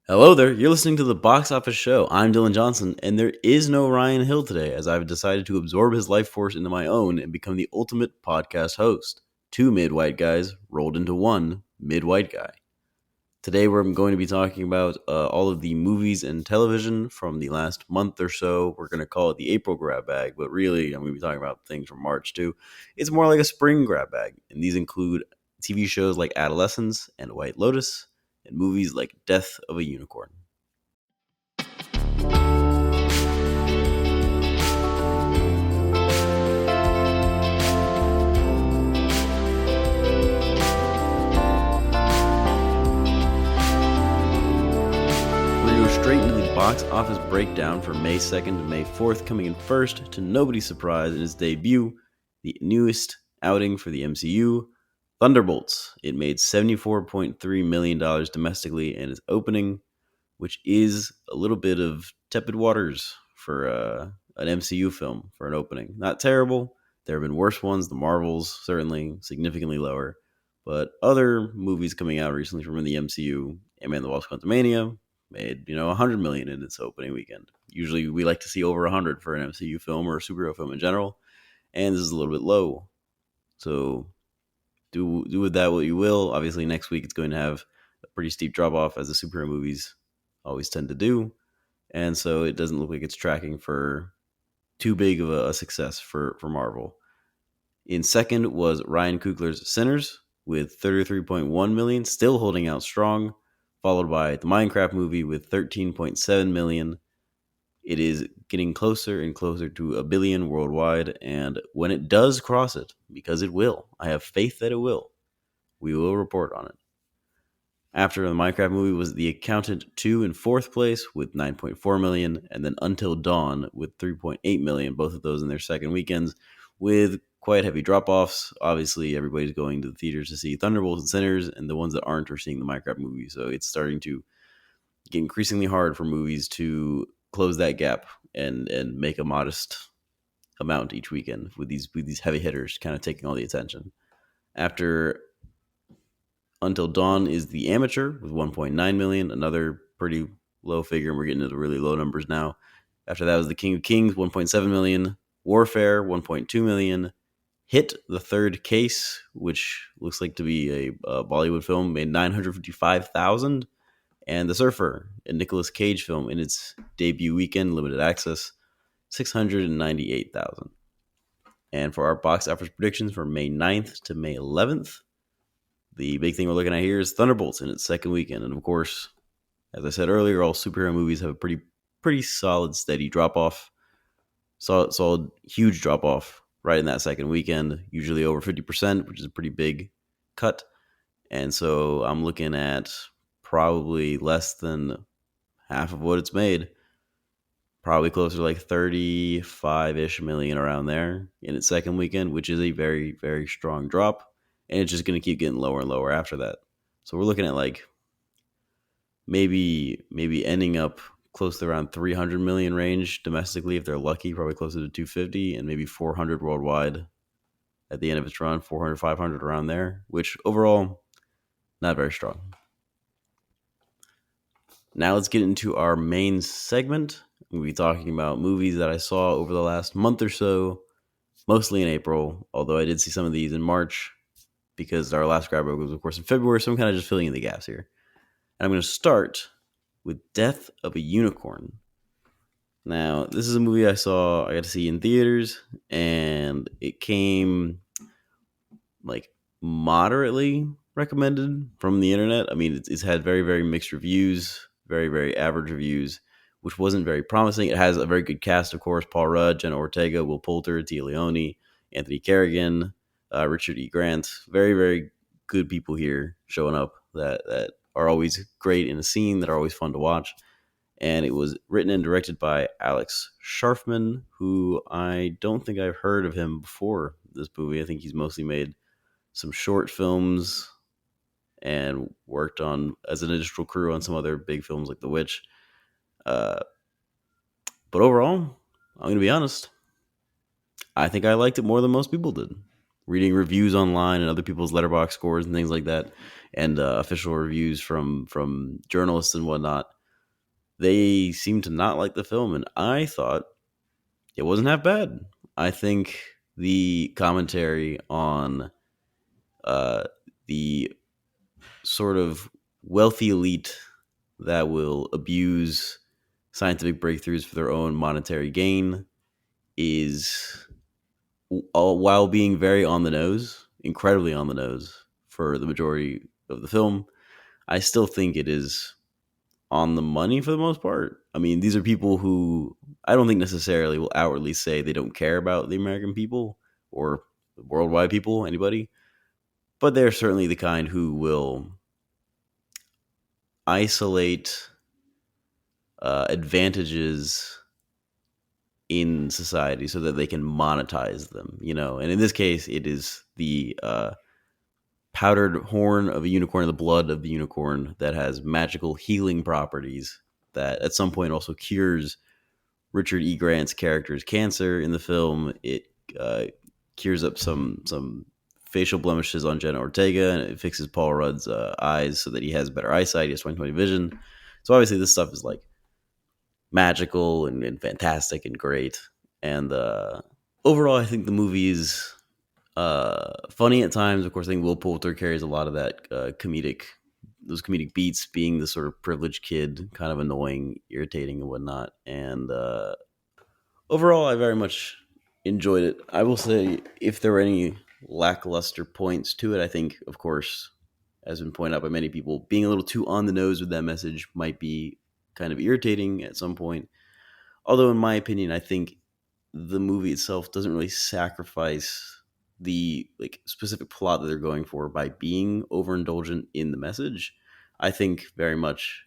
Hello there, you're listening to the Box Office Show. I'm Dylan Johnson, and there is no Ryan Hill today as I've decided to absorb his life force into my own and become the ultimate podcast host. Two mid-white guys rolled into one mid-white guy. Today we're going to be talking about all of the movies and television from the last month or so. We're going to call it the April grab bag, but really I'm going to be talking about things from March too. It's more like a spring grab bag, and these include TV shows like Adolescence and White Lotus, and movies like Death of a Unicorn. Straight into the box office breakdown for May 2nd to May 4th, coming in first, to nobody's surprise, in its debut, the newest outing for the MCU, Thunderbolts. It made $74.3 million domestically in its opening, which is a little bit of tepid waters for an MCU film for an opening. Not terrible. There have been worse ones. The Marvels, certainly significantly lower. But other movies coming out recently from the MCU, Ant-Man the Wasp: Quantumania, made, $100 million in its opening weekend. Usually we like to see over 100 for an MCU film or a superhero film in general, and this is a little bit low. So do with that what you will. Obviously next week it's going to have a pretty steep drop off, as the superhero movies always tend to do, and so it doesn't look like it's tracking for too big of a success for Marvel. In second was Ryan Coogler's Sinners with 33.1 million, still holding out strong, followed by the Minecraft movie with 13.7 million. It is getting closer and closer to $1 billion worldwide, and when it does cross it, because it will, I have faith that it will, we will report on it. After the Minecraft movie was The Accountant 2 in fourth place with 9.4 million, and then Until Dawn with 3.8 million, both of those in their second weekends, with quite heavy drop-offs. Obviously, everybody's going to the theaters to see Thunderbolts and Sinners, and the ones that aren't are seeing the Minecraft movie. So it's starting to get increasingly hard for movies to close that gap and make a modest amount each weekend with these heavy hitters kind of taking all the attention. After Until Dawn is The Amateur with 1.9 million, another pretty low figure, and we're getting into really low numbers now. After that was The King of Kings, 1.7 million, Warfare, 1.2 million, Hit the Third Case, which looks like to be a Bollywood film, made 955,000, and The Surfer, a Nicolas Cage film in its debut weekend, limited access, 698,000. And for our box office predictions for May 9th to May 11th, the big thing we're looking at here is Thunderbolts in its second weekend. And of course, as I said earlier, all superhero movies have a pretty solid, steady drop-off. Solid, huge drop-off right in that second weekend, usually over 50%, which is a pretty big cut. And so I'm looking at probably less than half of what it's made. Probably closer to like 35-ish million around there in its second weekend, which is a very, very strong drop. And it's just going to keep getting lower and lower after that. So we're looking at like maybe ending up close to around 300 million range domestically if they're lucky, probably closer to 250, and maybe 400 worldwide at the end of its run, 400, 500 around there, which overall, not very strong. Now let's get into our main segment. We'll be talking about movies that I saw over the last month or so, mostly in April, although I did see some of these in March because our last grab bag was, of course, in February, so I'm kind of just filling in the gaps here. And I'm going to start with Death of a Unicorn. Now, this is a movie I got to see in theaters, and it came like moderately recommended from the internet. I mean, it's had very, very mixed reviews, very, very average reviews, which wasn't very promising. It has a very good cast, of course: Paul Rudd, Jenna Ortega, Will Poulter, Tia Leone, Anthony Carrigan, Richard E. Grant. Very, very good people here showing up that are always great in a scene, that are always fun to watch. And it was written and directed by Alex Sharfman, who I don't think I've heard of him before this movie. I think he's mostly made some short films and worked on as an additional crew on some other big films like The Witch. But overall, I'm going to be honest, I think I liked it more than most people did. Reading reviews online and other people's letterbox scores and things like that, and official reviews from journalists and whatnot, they seemed to not like the film, and I thought it wasn't half bad. I think the commentary on uh, the sort of wealthy elite that will abuse scientific breakthroughs for their own monetary gain is, while being very on the nose, incredibly on the nose for the majority of the film, I still think it is on the money for the most part. I mean, these are people who I don't think necessarily will outwardly say they don't care about the American people or worldwide people, anybody, but they're certainly the kind who will isolate advantages in society so that they can monetize them, you know. And in this case, it is the powdered horn of a unicorn, the blood of the unicorn that has magical healing properties that at some point also cures Richard E. Grant's character's cancer in the film. It uh, cures up some facial blemishes on Jenna Ortega, and it fixes Paul Rudd's eyes so that he has better eyesight. He has 20/20 vision. So obviously, this stuff is like magical and fantastic and great. And overall, I think the movie is funny at times. Of course, I think Will Poulter carries a lot of that those comedic beats, being the sort of privileged kid, kind of annoying, irritating, and whatnot. And overall, I very much enjoyed it. I will say, if there were any lackluster points to it, I think, of course, as been pointed out by many people, being a little too on the nose with that message might be kind of irritating at some point. Although, in my opinion, I think the movie itself doesn't really sacrifice the like specific plot that they're going for by being overindulgent in the message. I think very much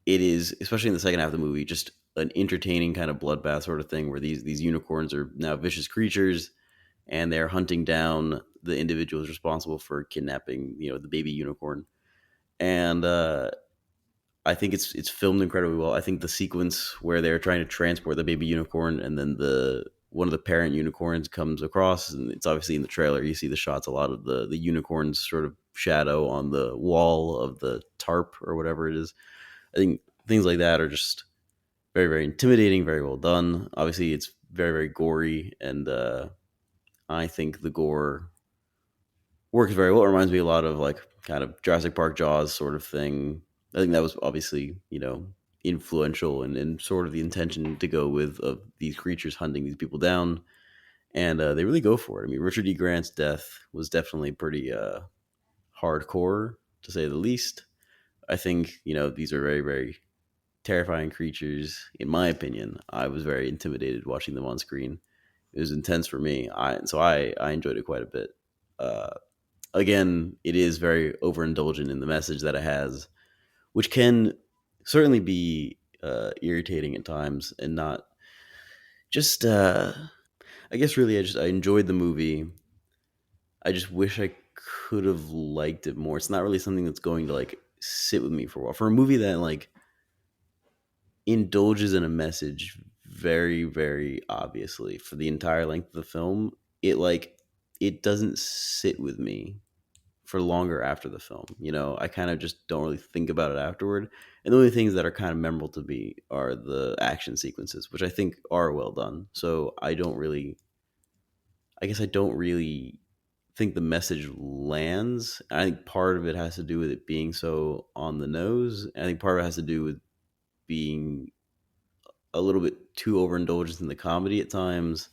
it is, especially in the second half of the movie, just an entertaining kind of bloodbath sort of thing where these unicorns are now vicious creatures and they're hunting down the individuals responsible for kidnapping, you know, the baby unicorn. And I think it's filmed incredibly well. I think the sequence where they're trying to transport the baby unicorn and then the one of the parent unicorns comes across, and it's obviously in the trailer. You see the shots, a lot of the unicorn's sort of shadow on the wall of the tarp or whatever it is. I think things like that are just very, very intimidating, very well done. Obviously, it's very, very gory, and I think the gore works very well. It reminds me a lot of like kind of Jurassic Park Jaws sort of thing. I think that was obviously, you know, influential and sort of the intention to go with of these creatures hunting these people down, and they really go for it. I mean, Richard E. Grant's death was definitely pretty hardcore to say the least. I think, you know, these are very, very terrifying creatures. In my opinion, I was very intimidated watching them on screen. It was intense for me. I enjoyed it quite a bit. Uh, Again, it is very overindulgent in the message that it has, which can certainly be irritating at times, and not just. I guess really, I enjoyed the movie. I just wish I could have liked it more. It's not really something that's going to like sit with me for a while. For a movie that like indulges in a message very, very obviously for the entire length of the film, it like it doesn't sit with me for longer after the film. You know, I kind of just don't really think about it afterward. And the only things that are kind of memorable to me are the action sequences, which I think are well done. So I guess I don't really think the message lands. I think part of it has to do with it being so on the nose. I think part of it has to do with being a little bit too overindulgent in the comedy at times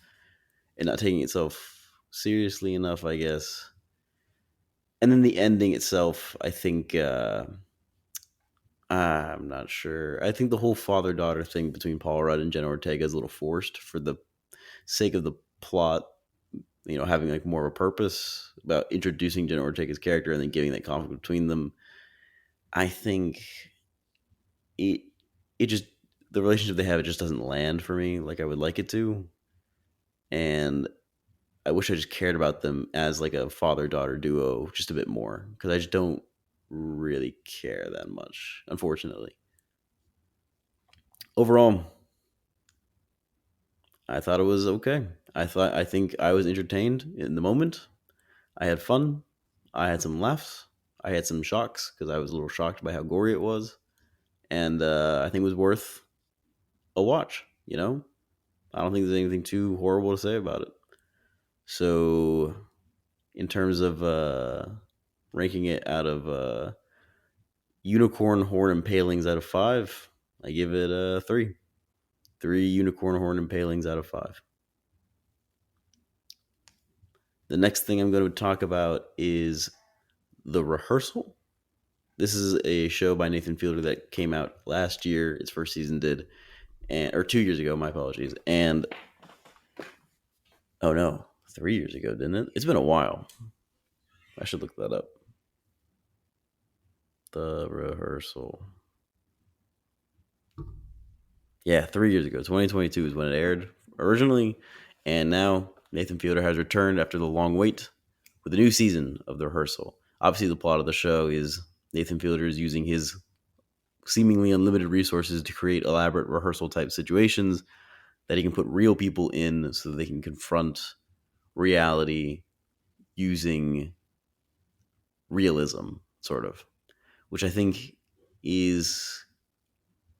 and not taking itself seriously enough, I guess. And then the ending itself, I think I'm not sure. I think the whole father daughter thing between Paul Rudd and Jenna Ortega is a little forced for the sake of the plot. You know, having like more of a purpose about introducing Jenna Ortega's character and then giving that conflict between them. I think it it just the relationship they have, it just doesn't land for me like I would like it to, and I wish I just cared about them as like a father daughter duo just a bit more because I just don't really care that much, unfortunately. Overall, I thought it was okay. I think I was entertained in the moment. I had fun. I had some laughs. I had some shocks because I was a little shocked by how gory it was, and I think it was worth a watch. I don't think there's anything too horrible to say about it. So, in terms of ranking it out of unicorn horn impalings out of five, I give it a three. Three unicorn horn impalings out of five. The next thing I'm going to talk about is The Rehearsal. This is a show by Nathan Fielder that came out last year. Its first season did, or 2 years ago. My apologies. And oh no, 3 years ago, didn't it? It's been a while. I should look that up. The Rehearsal. Yeah, 3 years ago. 2022 is when it aired originally, and now Nathan Fielder has returned after the long wait with a new season of The Rehearsal. Obviously, the plot of the show is Nathan Fielder is using his seemingly unlimited resources to create elaborate rehearsal type situations that he can put real people in so that they can confront reality using realism, sort of, which I think is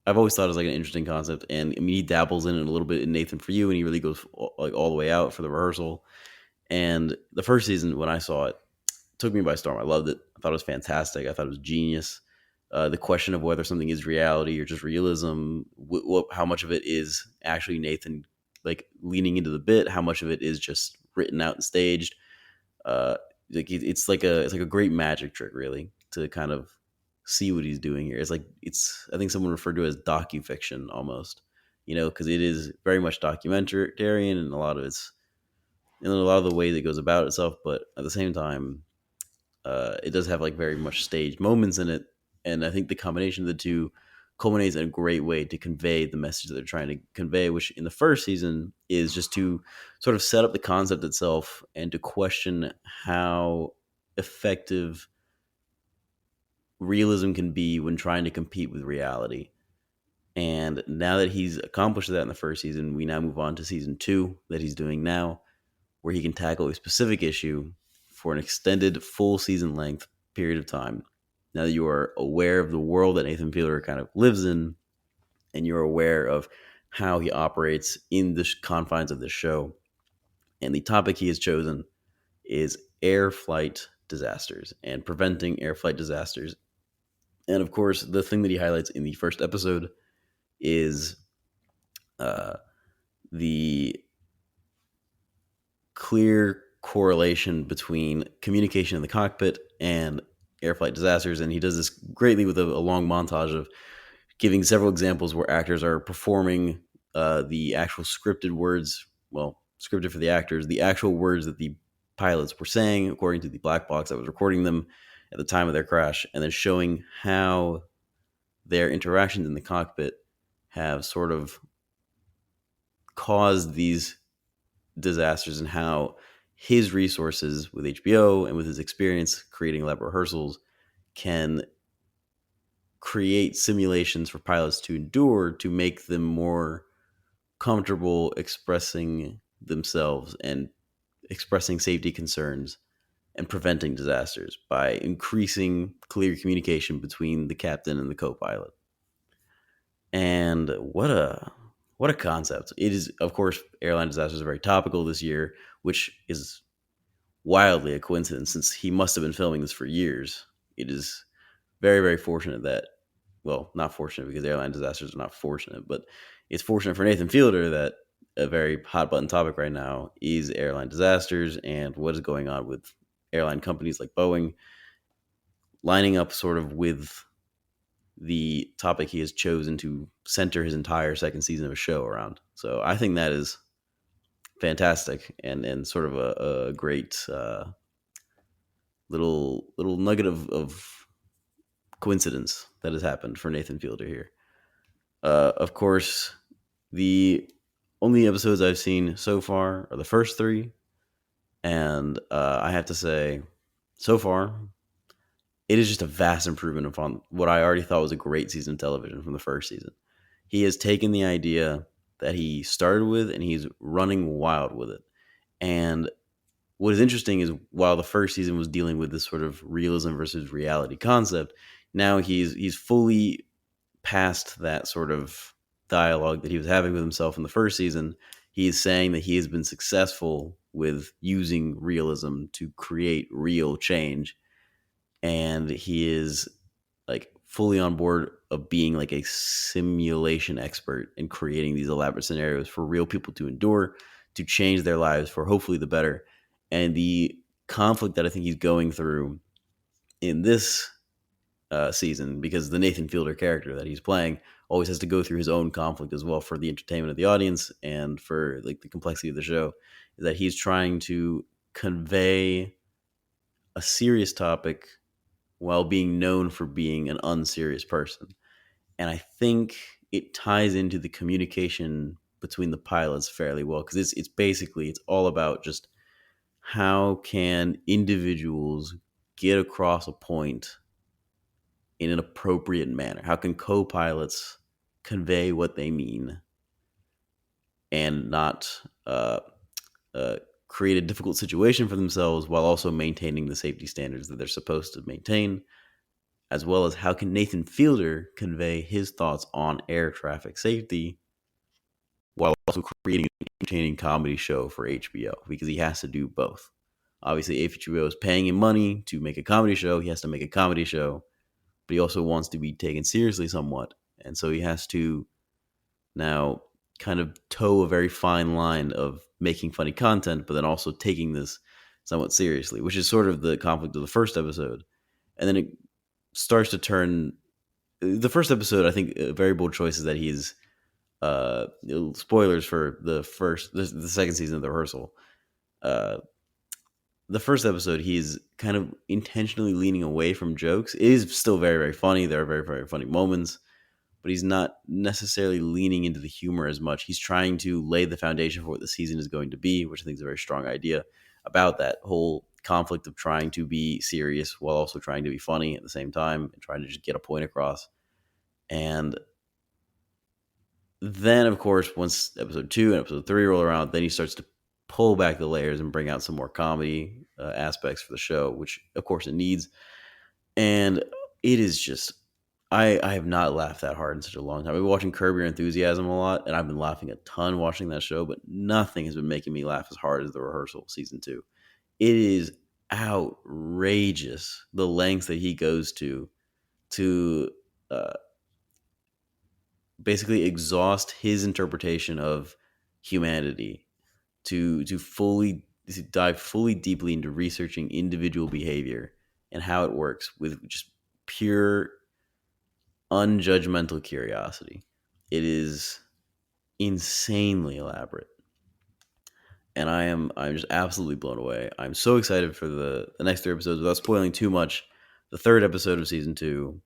I've always thought is like an interesting concept, and I mean he dabbles in it a little bit in Nathan for You, and he really goes like all the way out for The Rehearsal. And the first season when I saw it took me by storm. I loved it. I thought it was fantastic. I thought it was genius. The question of whether something is reality or just realism, how much of it is actually Nathan like leaning into the bit, how much of it is just written out and staged. Uh, it's like a great magic trick, really, to kind of see what he's doing here. It's I think someone referred to it as docufiction almost, because it is very much documentarian and a lot of it's in a lot of the ways it goes about itself, but at the same time, it does have like very much staged moments in it, and I think the combination of the two culminates in a great way to convey the message that they're trying to convey. Which in the first season is just to sort of set up the concept itself and to question how effective realism can be when trying to compete with reality. And now that he's accomplished that in the first season, we now move on to season two that he's doing now, where he can tackle a specific issue for an extended full season length period of time. Now that you are aware of the world that Nathan Fielder kind of lives in, and you're aware of how he operates in the confines of the show, and the topic he has chosen is air flight disasters and preventing air flight disasters. And of course, the thing that he highlights in the first episode is uh, the clear correlation between communication in the cockpit and air flight disasters. And he does this greatly with a long montage of giving several examples where actors are performing the actual scripted words, well, scripted for the actors, the actual words that the pilots were saying according to the black box that was recording them at the time of their crash, and then showing how their interactions in the cockpit have sort of caused these disasters, and how his resources with HBO and with his experience creating lab rehearsals can create simulations for pilots to endure to make them more comfortable expressing themselves and expressing safety concerns and preventing disasters by increasing clear communication between the captain and the co-pilot. And what a concept. It is, of course, airline disasters are very topical this year, which is wildly a coincidence since he must have been filming this for years. It is very, very fortunate that, well, not fortunate because airline disasters are not fortunate, but it's fortunate for Nathan Fielder that a very hot button topic right now is airline disasters and what is going on with airline companies like Boeing, lining up sort of with the topic he has chosen to center his entire second season of a show around. So I think that is fantastic and sort of a great little nugget of coincidence that has happened for Nathan Fielder here. Of course, the only episodes I've seen so far are the first three, and I have to say, so far, it is just a vast improvement upon what I already thought was a great season of television from the first season. He has taken the idea that he started with and he's running wild with it. And what is interesting is while the first season was dealing with this sort of realism versus reality concept, now he's fully past that sort of dialogue that he was having with himself in the first season. He is saying that he has been successful with using realism to create real change, and he is like fully on board of being like a simulation expert and creating these elaborate scenarios for real people to endure, to change their lives for hopefully the better. And the conflict that I think he's going through in this season, because the Nathan Fielder character that he's playing always has to go through his own conflict as well for the entertainment of the audience and for like the complexity of the show, is that he's trying to convey a serious topic while being known for being an unserious person. And I think it ties into the communication between the pilots fairly well, because it's basically it's all about just how can individuals get across a point in an appropriate manner? How can co-pilots convey what they mean and not uh, create a difficult situation for themselves while also maintaining the safety standards that they're supposed to maintain, as well as how can Nathan Fielder convey his thoughts on air traffic safety while also creating an entertaining comedy show for HBO, because he has to do both. Obviously, HBO is paying him money to make a comedy show. He has to make a comedy show, but he also wants to be taken seriously somewhat. And so he has to now kind of toe a very fine line of making funny content, but then also taking this somewhat seriously, which is sort of the conflict of the first episode. And then it starts to turn. The first episode, I think, a very bold choice is that he's spoilers for the second season of the Rehearsal. Uh, the first episode, he's kind of intentionally leaning away from jokes. It is still very, very funny. There are very, very funny moments, but he's not necessarily leaning into the humor as much. He's trying to lay the foundation for what the season is going to be, which I think is a very strong idea about that whole conflict of trying to be serious while also trying to be funny at the same time and trying to just get a point across. And then, of course, once episode 2 and episode 3 roll around, then he starts to pull back the layers and bring out some more comedy aspects for the show, which, of course, it needs. And it is just, I have not laughed that hard in such a long time. I've been watching Curb Your Enthusiasm a lot, and I've been laughing a ton watching that show, but nothing has been making me laugh as hard as The Rehearsal season 2. It is outrageous the lengths that he goes to uh, basically exhaust his interpretation of humanity, to fully to dive fully deeply into researching individual behavior and how it works with just pure unjudgmental curiosity. It is insanely elaborate, and I'm just absolutely blown away. I'm so excited for the next 3 episodes. Without spoiling too much, the third episode of season 2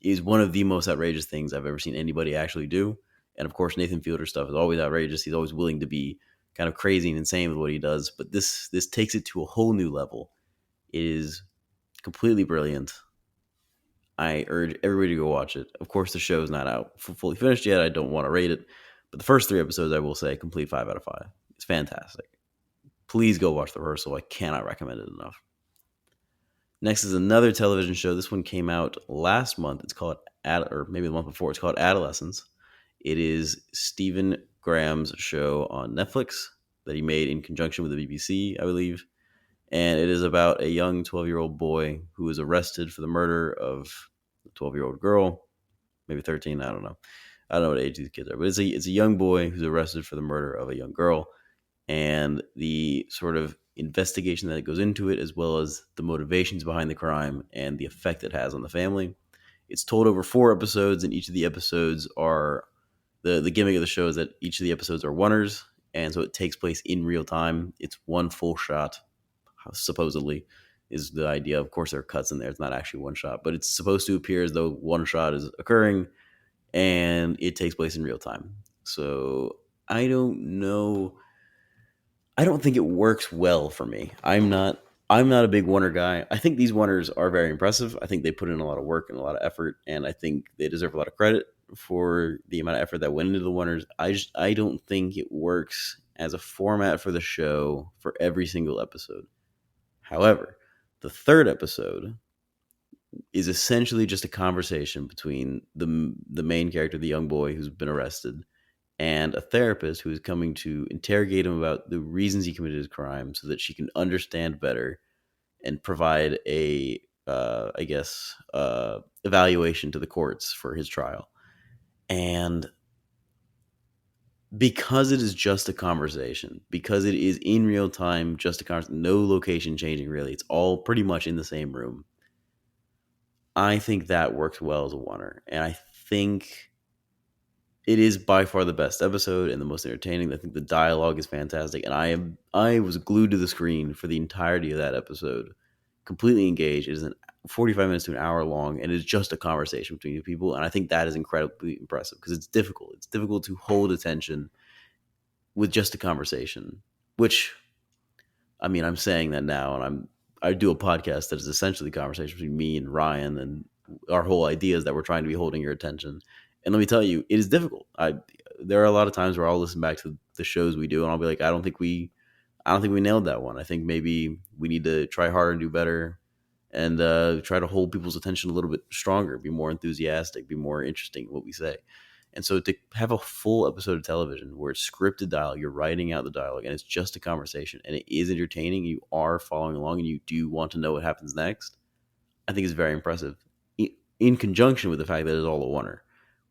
is one of the most outrageous things I've ever seen anybody actually do. And of course, Nathan Fielder stuff is always outrageous. He's always willing to be kind of crazy and insane with what he does. But this takes it to a whole new level. It is completely brilliant. I urge everybody to go watch it. Of course, the show is not out fully finished yet. I don't want to rate it, but the first 3 episodes, I will say, complete 5 out of 5. It's fantastic. Please go watch The Rehearsal. I cannot recommend it enough. Next is another television show. This one came out last month. It's called, or maybe the month before. It's called Adolescence. It is Stephen Graham's show on Netflix that he made in conjunction with the BBC, I believe. And it is about a young 12-year-old boy who is arrested for the murder of a 12-year-old girl, maybe 13. I don't know. I don't know what age these kids are, but it's a young boy who's arrested for the murder of a young girl, and the sort of investigation that goes into it, as well as the motivations behind the crime and the effect it has on the family. It's told over 4 episodes, and each of the episodes are the gimmick of the show is that each of the episodes are oneers, and so it takes place in real time. It's one full shot, supposedly, is the idea. Of course, there are cuts in there. It's not actually one shot, but it's supposed to appear as though one shot is occurring, and it takes place in real time. So I don't know. I don't think it works well for me. I'm not a big Wonder guy. I think these Wonders are very impressive. I think they put in a lot of work and a lot of effort, and I think they deserve a lot of credit for the amount of effort that went into the Wonders. I don't think it works as a format for the show for every single episode. However, the third episode, is essentially just a conversation between the main character, the young boy who's been arrested, and a therapist who is coming to interrogate him about the reasons he committed his crime, so that she can understand better and provide a, I guess, evaluation to the courts for his trial. And because it is just a conversation, because it is in real time, just a conversation, no location changing really, it's all pretty much in the same room. I think that works well as a oneer, and I think it is by far the best episode and the most entertaining. I think the dialogue is fantastic, and I was glued to the screen for the entirety of that episode, completely engaged. It is 45 minutes to an hour long, and it's just a conversation between two people, and I think that is incredibly impressive because it's difficult. It's difficult to hold attention with just a conversation, which, I mean, I'm saying that now, and I do a podcast that is essentially a conversation between me and Ryan, and our whole idea is that we're trying to be holding your attention. And let me tell you, it is difficult. There are a lot of times where I'll listen back to the shows we do, and I'll be like, I don't think we nailed that one. I think maybe we need to try harder and do better, and try to hold people's attention a little bit stronger, be more enthusiastic, be more interesting in what we say. And so to have a full episode of television where it's scripted dialogue, you're writing out the dialogue, and it's just a conversation, and it is entertaining, you are following along, and you do want to know what happens next, I think is very impressive. In conjunction with the fact that it's all a oneer,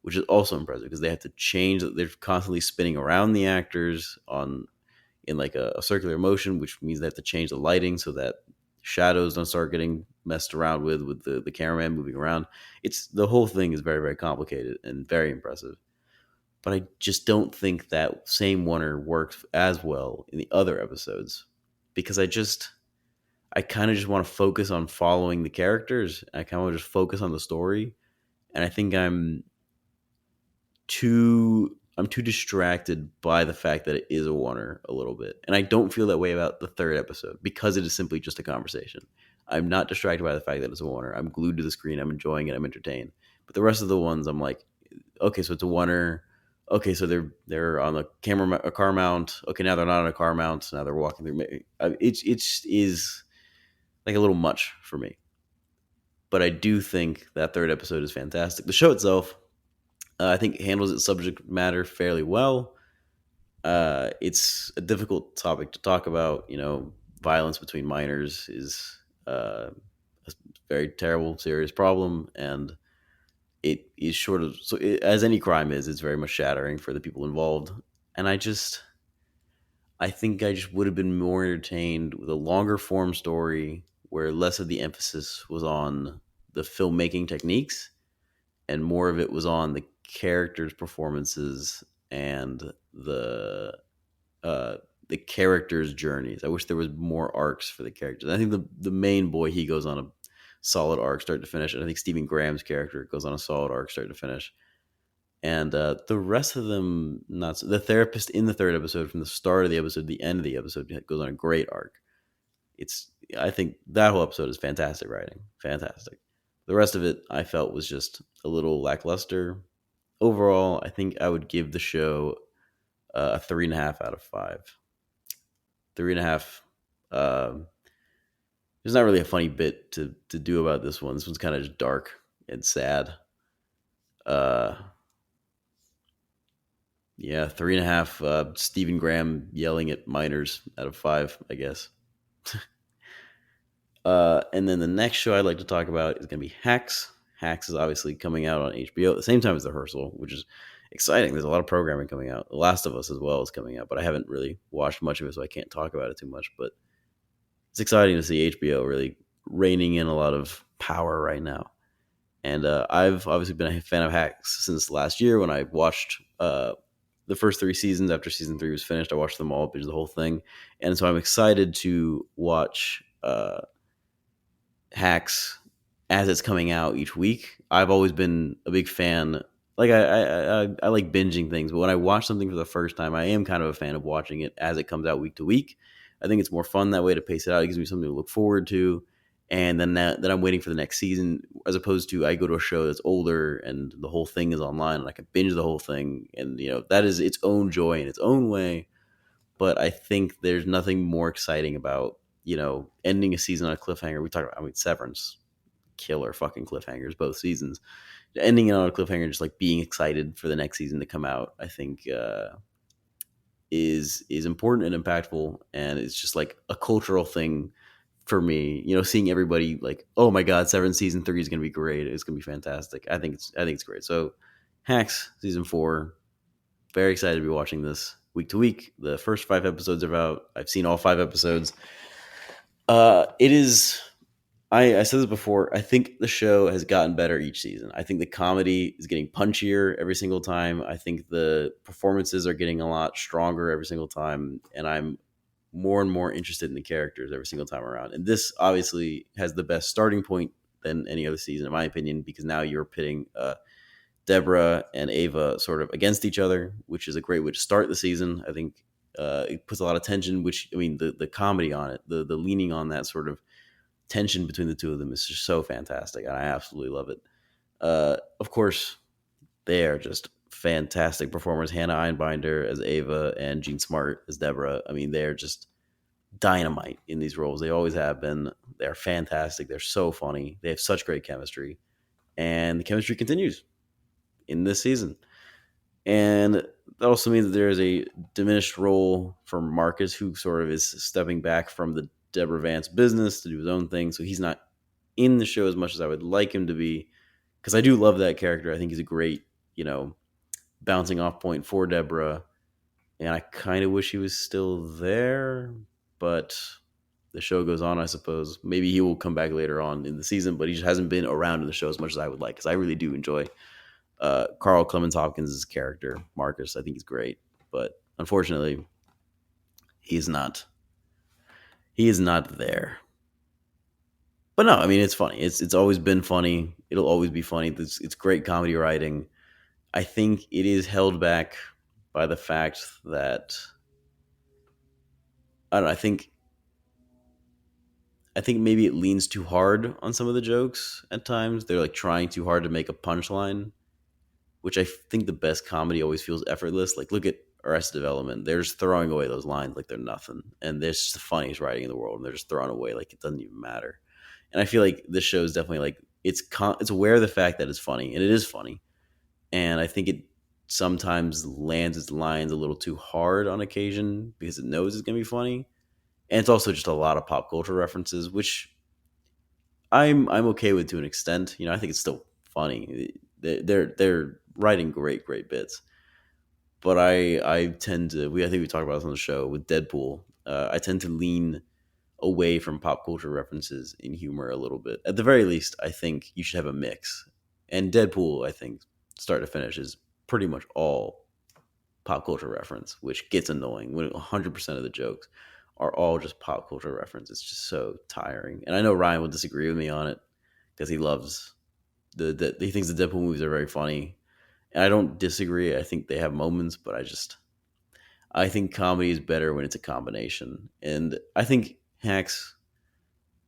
which is also impressive because they have to change. They're constantly spinning around the actors on in like a circular motion, which means they have to change the lighting so that shadows don't start getting messed around with the cameraman moving around. It's the whole thing is very, very complicated and very impressive. But I just don't think that same oneer works as well in the other episodes because I kind of just want to focus on following the characters. I kind of want to just focus on the story, and I think I'm too distracted by the fact that it is a oneer a little bit. And I don't feel that way about the third episode because it is simply just a conversation. I'm not distracted by the fact that it's a oneer. I'm glued to the screen. I'm enjoying it. I'm entertained. But the rest of the ones, I'm like, okay, so it's a oneer. Okay, so they're on a car mount. Okay, now they're not on a car mount. Now they're walking through. It's is like a little much for me. But I do think that third episode is fantastic. The show itself, I think, handles its subject matter fairly well. It's a difficult topic to talk about. You know, violence between minors is a very terrible, serious problem, and it is as any crime is. It's very much shattering for the people involved, and I think I just would have been more entertained with a longer form story where less of the emphasis was on the filmmaking techniques and more of it was on the characters' performances and the characters' journeys. I wish there was more arcs for the characters. I think the main boy, he goes on a solid arc start to finish, and I think Stephen Graham's character goes on a solid arc start to finish. And the rest of them, not so. The therapist in the third episode, from the start of the episode to the end of the episode, goes on a great arc. I think that whole episode is fantastic writing, fantastic. The rest of it, I felt, was just a little lackluster. Overall, I think I would give the show a 3.5 out of 5. 3.5. There's not really a funny bit to do about this one. This one's kind of just dark and sad. Uh, yeah, 3.5. Stephen Graham yelling at minors out of 5, I guess. And then the next show I'd like to talk about is going to be Hacks. Hacks is obviously coming out on HBO at the same time as The Rehearsal, which is exciting. There's a lot of programming coming out. The Last of Us as well is coming out, but I haven't really watched much of it, so I can't talk about it too much. But it's exciting to see HBO really reining in a lot of power right now. And I've obviously been a fan of Hacks since last year when I watched the first 3 seasons. After season 3 was finished, I watched them all, binged the whole thing. And so I'm excited to watch Hacks as it's coming out each week. I've always been a big fan. Like I like binging things, but when I watch something for the first time, I am kind of a fan of watching it as it comes out week to week. I think it's more fun that way to pace it out. It gives me something to look forward to, and then I'm waiting for the next season, as opposed to I go to a show that's older and the whole thing is online and I can binge the whole thing, and that is its own joy in its own way. But I think there's nothing more exciting about ending a season on a cliffhanger. We talked about, Severance. killer fucking cliffhangers both seasons. Ending it on a cliffhanger, just like being excited for the next season to come out, I think is important and impactful, and it's just like a cultural thing for me. Seeing everybody like, oh my god, Seven season 3 is gonna be great. It's gonna be fantastic. I think it's great. So, Hacks season 4. Very excited to be watching this week to week. The first 5 episodes are out. I've seen all 5 episodes. It is. I said this before. I think the show has gotten better each season. I think the comedy is getting punchier every single time. I think the performances are getting a lot stronger every single time, and I'm more and more interested in the characters every single time around. And this obviously has the best starting point than any other season, in my opinion, because now you're pitting Deborah and Ava sort of against each other, which is a great way to start the season. I think it puts a lot of tension. Which, I mean, the comedy on it, the leaning on that sort of tension between the two of them is just so fantastic, and I absolutely love it. Of course, they are just fantastic performers. Hannah Einbinder as Ava and Jean Smart as Deborah. I mean, they're just dynamite in these roles. They always have been. They're fantastic. They're so funny. They have such great chemistry, and the chemistry continues in this season. And that also means that there is a diminished role for Marcus, who sort of is stepping back from the Deborah Vance business to do his own thing. So he's not in the show as much as I would like him to be, because I do love that character. I think he's a great, bouncing off point for Deborah. And I kind of wish he was still there, but the show goes on, I suppose. Maybe he will come back later on in the season, but he just hasn't been around in the show as much as I would like, because I really do enjoy Carl Clemens Hopkins' character, Marcus. I think he's great, but unfortunately, he's not. He is not there. But no, I mean, it's funny. It's always been funny. It'll always be funny. It's great comedy writing. I think it is held back by the fact that I don't know. I think maybe it leans too hard on some of the jokes at times. They're like trying too hard to make a punchline, which I think the best comedy always feels effortless. Like, look at Arrested Development. They're just throwing away those lines like they're nothing. And they're just the funniest writing in the world. And they're just thrown away like it doesn't even matter. And I feel like this show is definitely like, it's aware of the fact that it's funny. And it is funny. And I think it sometimes lands its lines a little too hard on occasion because it knows it's going to be funny. And it's also just a lot of pop culture references, which I'm okay with to an extent. I think it's still funny. They're writing great bits, but I tend to I think we talked about this on the show with Deadpool. I tend to lean away from pop culture references in humor a little bit. At the very least, I think you should have a mix. And Deadpool, I think, start to finish, is pretty much all pop culture reference, which gets annoying when 100% of the jokes are all just pop culture reference. It's just so tiring. And I know Ryan will disagree with me on it because he loves he thinks the Deadpool movies are very funny. And I don't disagree. I think they have moments, but I think comedy is better when it's a combination. And I think Hacks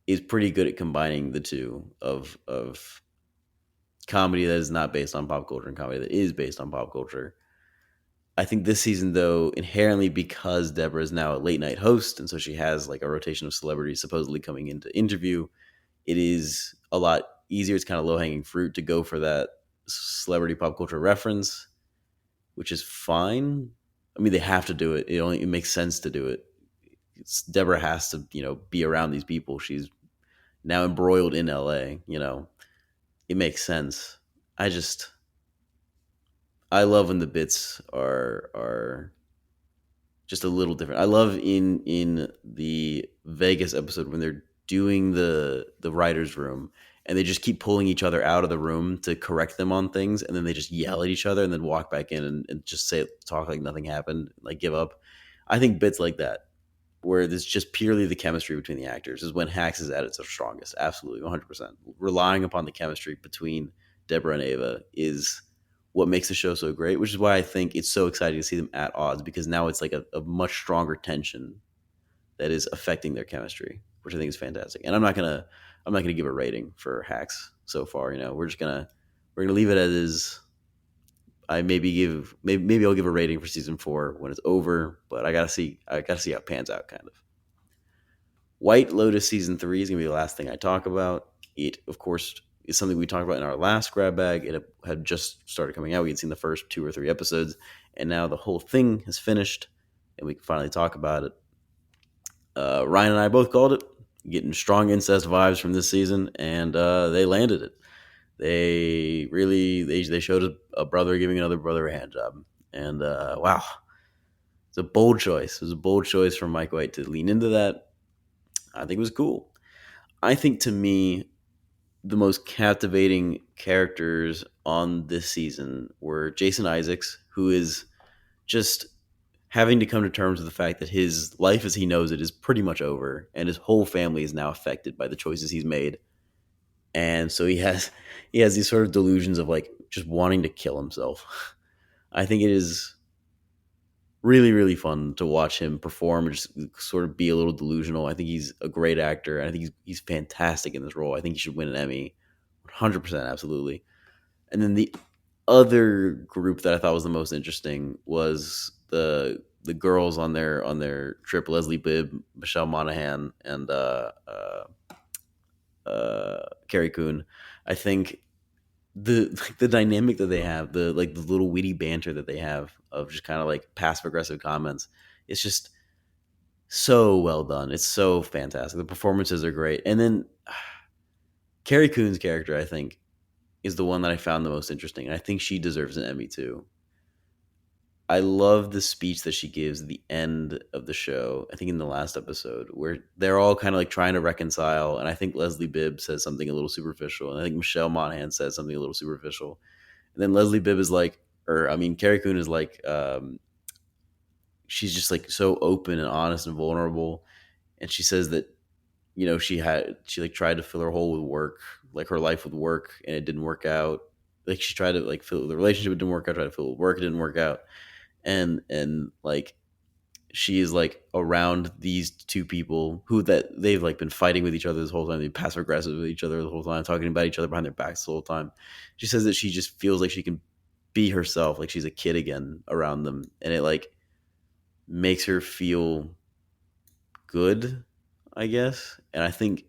is pretty good at combining the two of comedy that is not based on pop culture and comedy that is based on pop culture. I think this season, though, inherently because Deborah is now a late night host, and so she has like a rotation of celebrities supposedly coming in to interview, it is a lot easier. It's kind of low hanging fruit to go for that celebrity pop culture reference, which is fine. I mean, they have to do it. It makes sense to do it. Deborah has to, be around these people. She's now embroiled in LA. It makes sense. I love when the bits are just a little different. I love in the Vegas episode when they're doing the writers' room and they just keep pulling each other out of the room to correct them on things, and then they just yell at each other and then walk back in and just talk like nothing happened, like give up. I think bits like that, where it's just purely the chemistry between the actors, is when Hacks is at its strongest. Absolutely, 100%. Relying upon the chemistry between Deborah and Ava is what makes the show so great, which is why I think it's so exciting to see them at odds, because now it's like a much stronger tension that is affecting their chemistry, which I think is fantastic. And I'm not gonna give a rating for Hacks so far. We're gonna leave it as is. Maybe I'll give a rating for season 4 when it's over, but I gotta see how it pans out, kind of. White Lotus season 3 is gonna be the last thing I talk about. It, of course, is something we talked about in our last grab bag. It had just started coming out. We had seen the first 2 or 3 episodes, and now the whole thing has finished, and we can finally talk about it. Ryan and I both called it, getting strong incest vibes from this season, and they landed it. They showed a brother giving another brother a hand job, and wow, it's a bold choice. It was a bold choice from Mike White to lean into that. I think it was cool. I think, to me, the most captivating characters on this season were Jason Isaacs, who is just having to come to terms with the fact that his life as he knows it is pretty much over, and his whole family is now affected by the choices he's made. And so he has these sort of delusions of like just wanting to kill himself. I think it is really, really fun to watch him perform and just sort of be a little delusional. I think he's a great actor, and I think he's fantastic in this role. I think he should win an Emmy, 100%, absolutely. And then the other group that I thought was the most interesting was the girls on their trip: Leslie Bibb, Michelle Monaghan, and Carrie Coon. I think the dynamic that they have, the little witty banter that they have of just kind of like passive aggressive comments, it's just so well done. It's so fantastic. The performances are great, and then Carrie Coon's character, I think, is the one that I found the most interesting, and I think she deserves an Emmy too. I love the speech that she gives at the end of the show. I think in the last episode, where they're all kind of like trying to reconcile, and I think Leslie Bibb says something a little superficial, and I think Michelle Monaghan says something a little superficial, and then Leslie Bibb is like, or I mean, Carrie Coon is like, she's just like so open and honest and vulnerable, and she says that she like tried to fill her hole with work, like her life with work, and it didn't work out. Like she tried to like fill the relationship, it didn't work out. Tried to fill it with work, it didn't work out, and like she is like around these two people who that they've like been fighting with each other this whole time. They've passive aggressive with each other the whole time, talking about each other behind their backs the whole time. She says that she just feels like she can be herself, like she's a kid again around them, and it like makes her feel good, I guess. And I think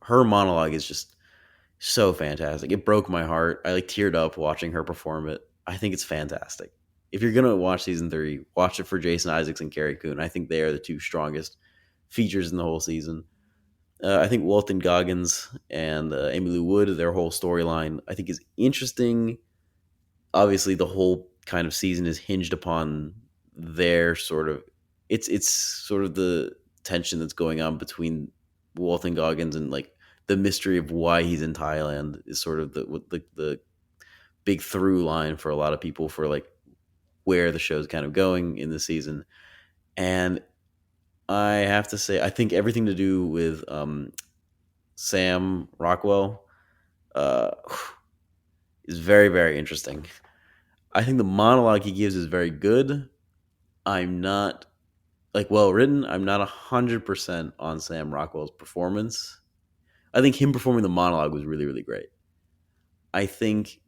her monologue is just so fantastic. It broke my heart. I like teared up watching her perform it. I think it's fantastic. If you're gonna watch season 3, watch it for Jason Isaacs and Carrie Coon. I think they are the two strongest features in the whole season. I think Walton Goggins and Amy Lou Wood, their whole storyline, I think is interesting. Obviously, the whole kind of season is hinged upon their sort of it's sort of the tension that's going on between Walton Goggins and like the mystery of why he's in Thailand is sort of the big through line for a lot of people for like where the show's kind of going in the season. And I have to say, I think everything to do with Sam Rockwell uh, is very, very interesting. I think the monologue he gives is very good. I'm not like well written. I'm not 100% on Sam Rockwell's performance. I think him performing the monologue was really, really great. I think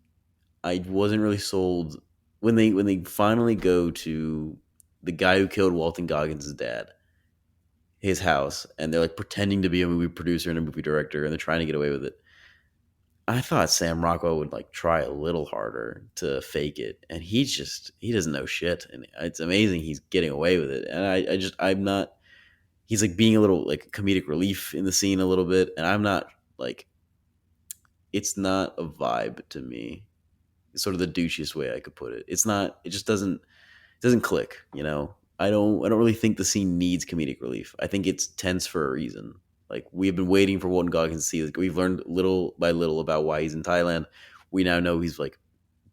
I wasn't really sold when they finally go to the guy who killed Walton Goggins' dad, his house, and they're like pretending to be a movie producer and a movie director, and they're trying to get away with it. I thought Sam Rockwell would like try a little harder to fake it, and he doesn't know shit, and it's amazing he's getting away with it. And I'm not. He's like being a little like comedic relief in the scene a little bit, and I'm not like it's not a vibe to me. It's sort of the douchiest way I could put it. It's not. It just doesn't click. I don't really think the scene needs comedic relief. I think it's tense for a reason. Like we've been waiting for Walton Goggins to see. Like we've learned little by little about why he's in Thailand. We now know he's like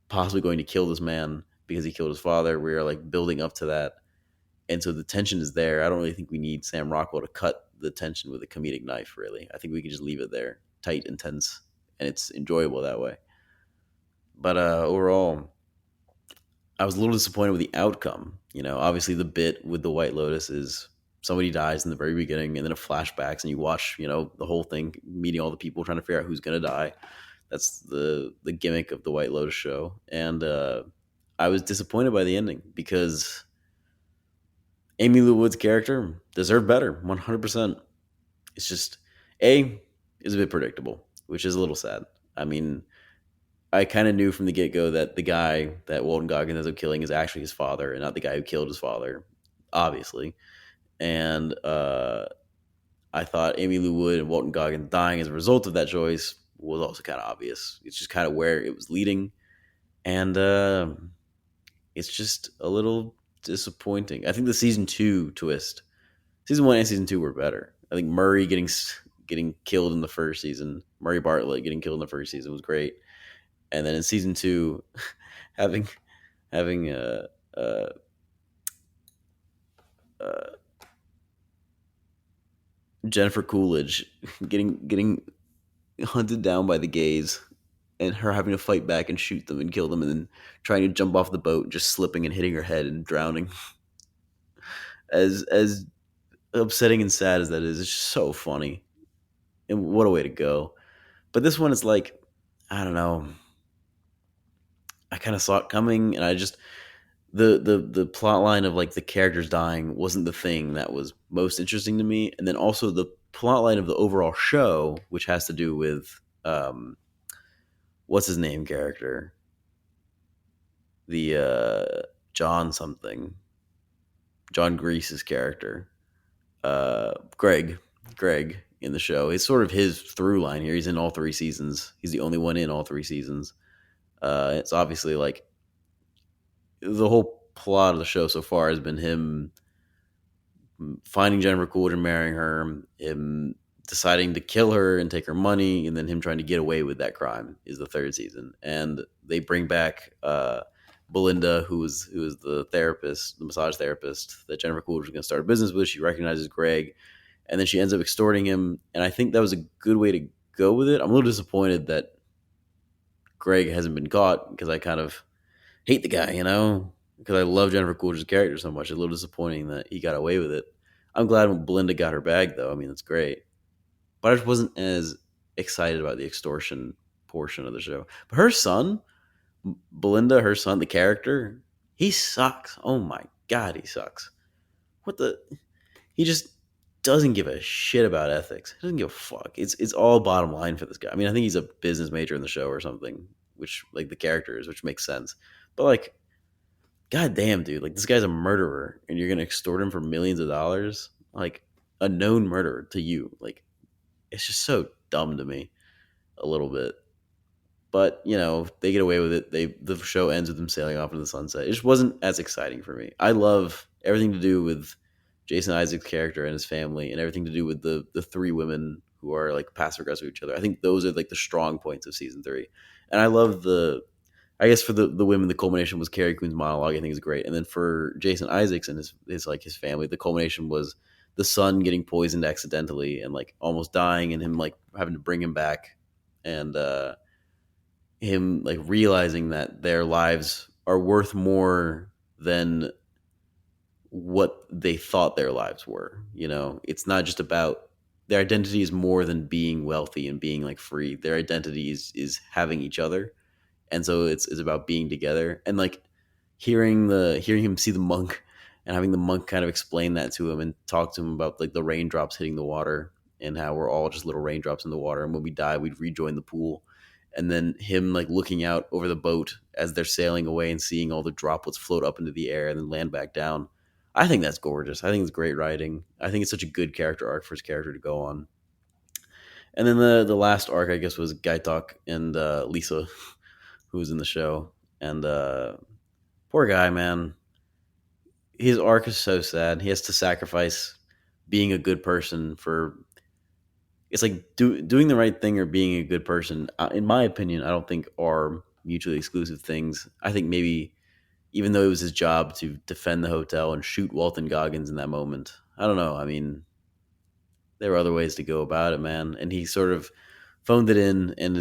possibly going to kill this man because he killed his father. We are like building up to that, and so the tension is there. I don't really think we need Sam Rockwell to cut the tension with a comedic knife. Really, I think we can just leave it there, tight and tense, and it's enjoyable that way. But overall, I was a little disappointed with the outcome. Obviously the bit with the White Lotus is somebody dies in the very beginning, and then it flashbacks, and you watch, the whole thing, meeting all the people, trying to figure out who's gonna die. That's the gimmick of the White Lotus show, and I was disappointed by the ending because Amy Lou Wood's character deserved better, 100%. It's just a is a bit predictable, which is a little sad. I mean, I kind of knew from the get go that the guy that Walton Goggins ends up killing is actually his father and not the guy who killed his father, obviously. And I thought Amy Lou Wood and Walton Goggins dying as a result of that choice was also kind of obvious. It's just kind of where it was leading. And it's just a little disappointing. I think the season two twist, season one and season two were better. I think Murray getting killed in the first season, Murray Bartlett getting killed in the first season was great, and then in season two, having having uh, uh, Jennifer Coolidge getting hunted down by the gays, and her having to fight back and shoot them and kill them, and then trying to jump off the boat, just slipping and hitting her head and drowning. As upsetting and sad as that is, it's just so funny, and what a way to go. But this one is like, I don't know. I kind of saw it coming, and I just the plot line of like the characters dying wasn't the thing that was most interesting to me, and then also the plot line of the overall show, which has to do with what's his name character, the John something, John Grease's character, Greg, Greg in the show. It's sort of his through line here. He's in all three seasons. He's the only one in all three seasons. It's obviously like the whole plot of the show so far has been him finding Jennifer Coolidge and marrying her, him deciding to kill her and take her money, and then him trying to get away with that crime is the third season. And they bring back Belinda, who is the therapist, the massage therapist that Jennifer Coolidge was going to start a business with. She recognizes Greg, and then she ends up extorting him. And I think that was a good way to go with it. I'm a little disappointed that Greg hasn't been caught because I kind of hate the guy, because I love Jennifer Coolidge's character so much. It's a little disappointing that he got away with it. I'm glad when Belinda got her bag, though. I mean, that's great. But I just wasn't as excited about the extortion portion of the show. But her son, Belinda, her son, the character, he sucks. Oh my god, he sucks. What the? He just doesn't give a shit about ethics. He doesn't give a fuck. It's all bottom line for this guy. I mean, I think he's a business major in the show or something, which like the character is, which makes sense. But like, god damn, dude, like this guy's a murderer, and you're gonna extort him for millions of dollars, like a known murderer to you. Like, it's just so dumb to me, a little bit. But they get away with it. The show ends with them sailing off into the sunset. It just wasn't as exciting for me. I love everything to do with Jason Isaacs' character and his family, and everything to do with the three women who are like passive aggressive with each other. I think those are like the strong points of season three. And I love I guess for the women, the culmination was Carrie Coon's monologue. I think is great. And then for Jason Isaacs and his family, the culmination was the son getting poisoned accidentally and like almost dying, and him like having to bring him back, and him like realizing that their lives are worth more than what they thought their lives were. It's not just about their identity is more than being wealthy and being like free. Their identity is having each other, and so it's about being together. And like hearing him see the monk and having the monk kind of explain that to him and talk to him about like the raindrops hitting the water and how we're all just little raindrops in the water, and when we die we'd rejoin the pool. And then him like looking out over the boat as they're sailing away and seeing all the droplets float up into the air and then land back down. I think that's gorgeous. I think it's great writing. I think it's such a good character arc for his character to go on. And then the last arc, I guess, was Gaitok and Lisa, who was in the show. And poor guy, man. His arc is so sad. He has to sacrifice being a good person for. It's like doing the right thing or being a good person. In my opinion, I don't think are mutually exclusive things. I think maybe even though it was his job to defend the hotel and shoot Walton Goggins in that moment, I don't know. I mean, there were other ways to go about it, man. And he sort of phoned it in, and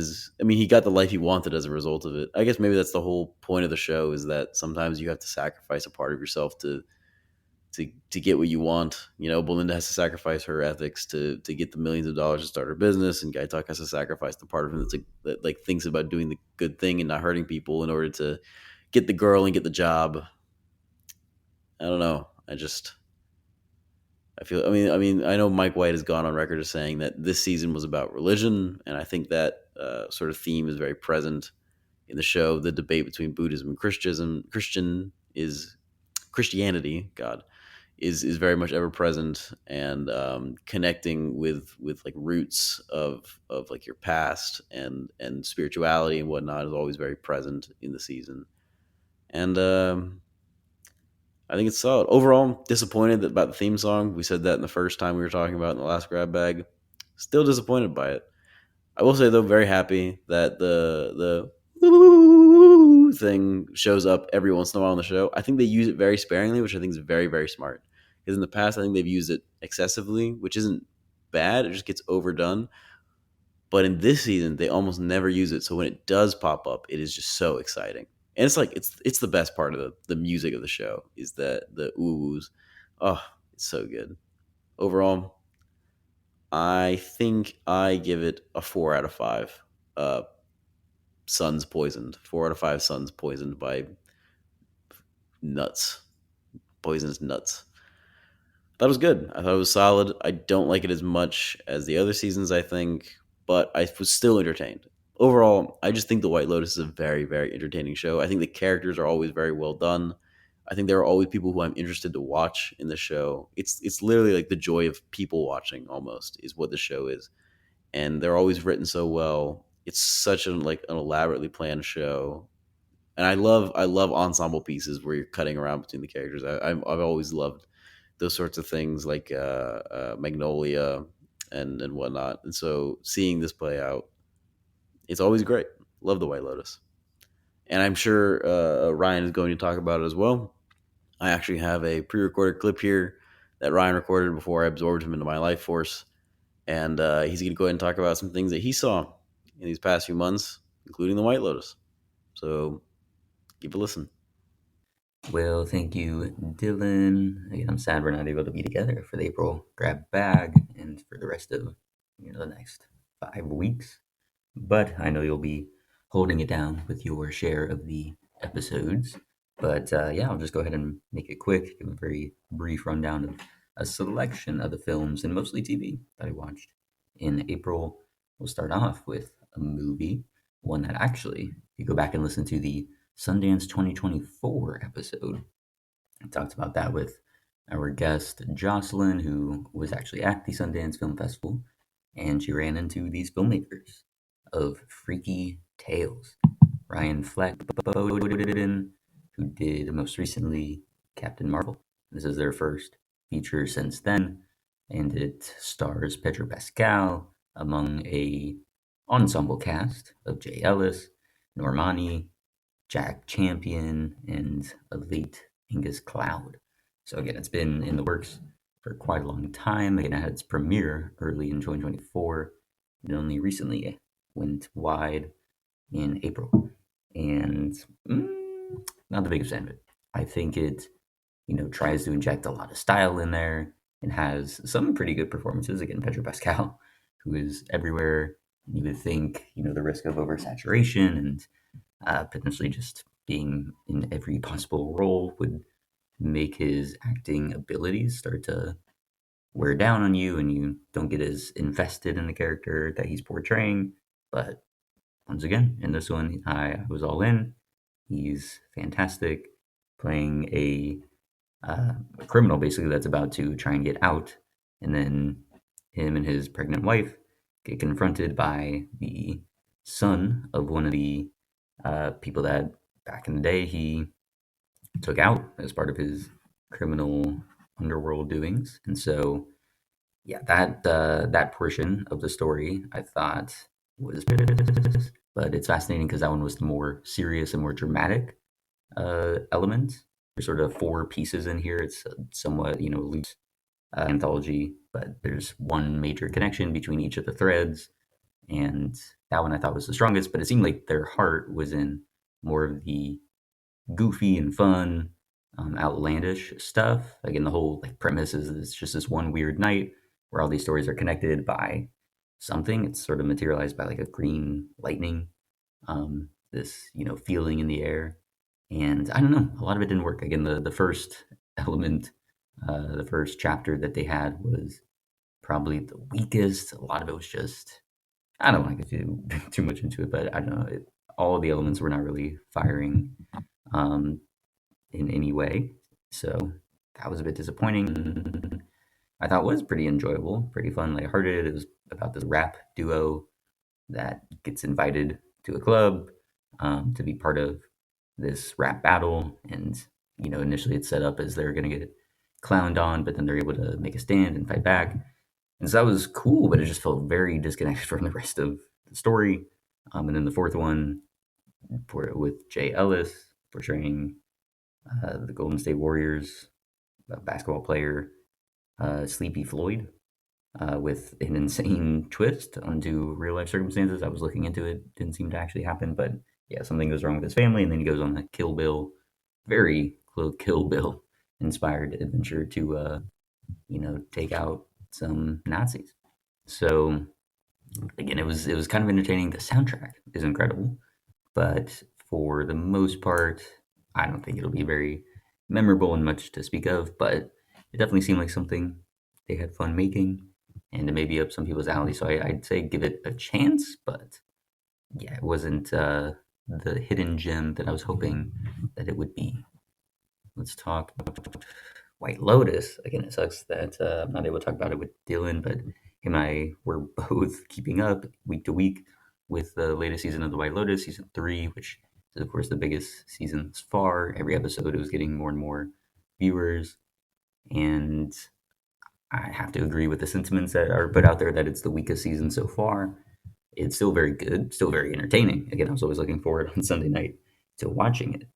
he got the life he wanted as a result of it. I guess maybe that's the whole point of the show, is that sometimes you have to sacrifice a part of yourself to get what you want. Belinda has to sacrifice her ethics to get the millions of dollars to start her business, and Gaitak has to sacrifice the part of him that like thinks about doing the good thing and not hurting people in order to get the girl and get the job. I don't know. I know Mike White has gone on record as saying that this season was about religion, and I think that sort of theme is very present in the show. The debate between Buddhism and Christianity. God is very much ever present, and connecting with like roots of like your past and spirituality and whatnot is always very present in the season. And I think it's solid. Overall, disappointed about the theme song. We said that in the first time we were talking about in the last grab bag. Still disappointed by it. I will say though, very happy that the thing shows up every once in a while on the show. I think they use it very sparingly, which I think is very very smart. Because in the past, I think they've used it excessively, which isn't bad. It just gets overdone. But in this season, they almost never use it. So when it does pop up, it is just so exciting. And it's like it's the best part of the music of the show is that the oohs. Oh, it's so good. Overall, I think I give it a 4 out of 5. Uh, Sons poisoned. 4 out of 5 sons poisoned by nuts. Poisonous nuts. That was good. I thought it was solid. I don't like it as much as the other seasons, I think, but I was still entertained. Overall, I just think The White Lotus is a very, very entertaining show. I think the characters are always very well done. I think there are always people who I'm interested to watch in the show. It's literally like the joy of people watching almost is what the show is. And they're always written so well. It's such an elaborately planned show. And I love ensemble pieces where you're cutting around between the characters. I've always loved those sorts of things like Magnolia and whatnot. And so seeing this play out, it's always great. Love the White Lotus, and I'm sure Ryan is going to talk about it as well. I actually have a pre-recorded clip here that Ryan recorded before I absorbed him into my life force, and he's going to go ahead and talk about some things that he saw in these past few months, including the White Lotus. So give a listen. Well, thank you, Dylan. Again, I'm sad we're not able to be together for the April grab bag and for the rest of the next 5 weeks. But I know you'll be holding it down with your share of the episodes. But yeah, I'll just go ahead and make it quick, give a very brief rundown of a selection of the films and mostly TV that I watched in April. We'll start off with a movie, one that actually, if you go back and listen to the Sundance 2024 episode, I talked about that with our guest Jocelyn, who was actually at the Sundance Film Festival, and she ran into these filmmakers of Freaky Tales. Ryan Fleck, who did most recently Captain Marvel. This is their first feature since then, and it stars Pedro Pascal among a ensemble cast of Jay Ellis, Normani, Jack Champion, and a late Angus Cloud. So again, it's been in the works for quite a long time. Again, it had its premiere early in 2024, and only recently went wide in April. And not the biggest fan of it. I think it, tries to inject a lot of style in there and has some pretty good performances. Again, Pedro Pascal, who is everywhere. You would think, the risk of oversaturation and potentially just being in every possible role would make his acting abilities start to wear down on you and you don't get as invested in the character that he's portraying. But once again, in this one, I was all in. He's fantastic, playing a criminal basically that's about to try and get out, and then him and his pregnant wife get confronted by the son of one of the people that back in the day he took out as part of his criminal underworld doings. And so, yeah, that portion of the story I thought was, but it's fascinating because that one was the more serious and more dramatic element. There's sort of four pieces in here. It's somewhat loose anthology, but there's one major connection between each of the threads, and that one I thought was the strongest. But it seemed like their heart was in more of the goofy and fun, outlandish stuff. Again, the whole premise is it's just this one weird night where all these stories are connected by something. It's sort of materialized by like a green lightning, this feeling in the air, and I don't know. A lot of it didn't work. Again, the first element The first chapter that they had was probably the weakest. A lot of it was just, I don't want to get too much into it, but I don't know. All of the elements were not really firing um, in any way. So that was a bit disappointing. I thought was pretty enjoyable, pretty fun, lighthearted. It was about this rap duo that gets invited to a club to be part of this rap battle. And, initially it's set up as they're going to get clowned on, but then they're able to make a stand and fight back. And so that was cool, but it just felt very disconnected from the rest of the story. And then the fourth one with Jay Ellis portraying the Golden State Warriors basketball player, Sleepy Floyd, with an insane twist onto real life circumstances. I was looking into it, didn't seem to actually happen, but yeah, something goes wrong with his family, and then he goes on a Kill Bill, very Kill Bill inspired adventure to, take out some Nazis. So again, it was kind of entertaining. The soundtrack is incredible, but for the most part, I don't think it'll be very memorable and much to speak of. But it definitely seemed like something they had fun making, and it may be up some people's alley. So I'd say give it a chance. But yeah, it wasn't the hidden gem that I was hoping that it would be. Let's talk White Lotus. Again, it sucks that I'm not able to talk about it with Dylan, but him and I were both keeping up week to week with the latest season of the White Lotus, season three, which is, of course, the biggest season thus far. Every episode, it was getting more and more viewers. And I have to agree with the sentiments that are put out there that it's the weakest season so far. It's still very good, still very entertaining. Again, I was always looking forward on Sunday night to watching it.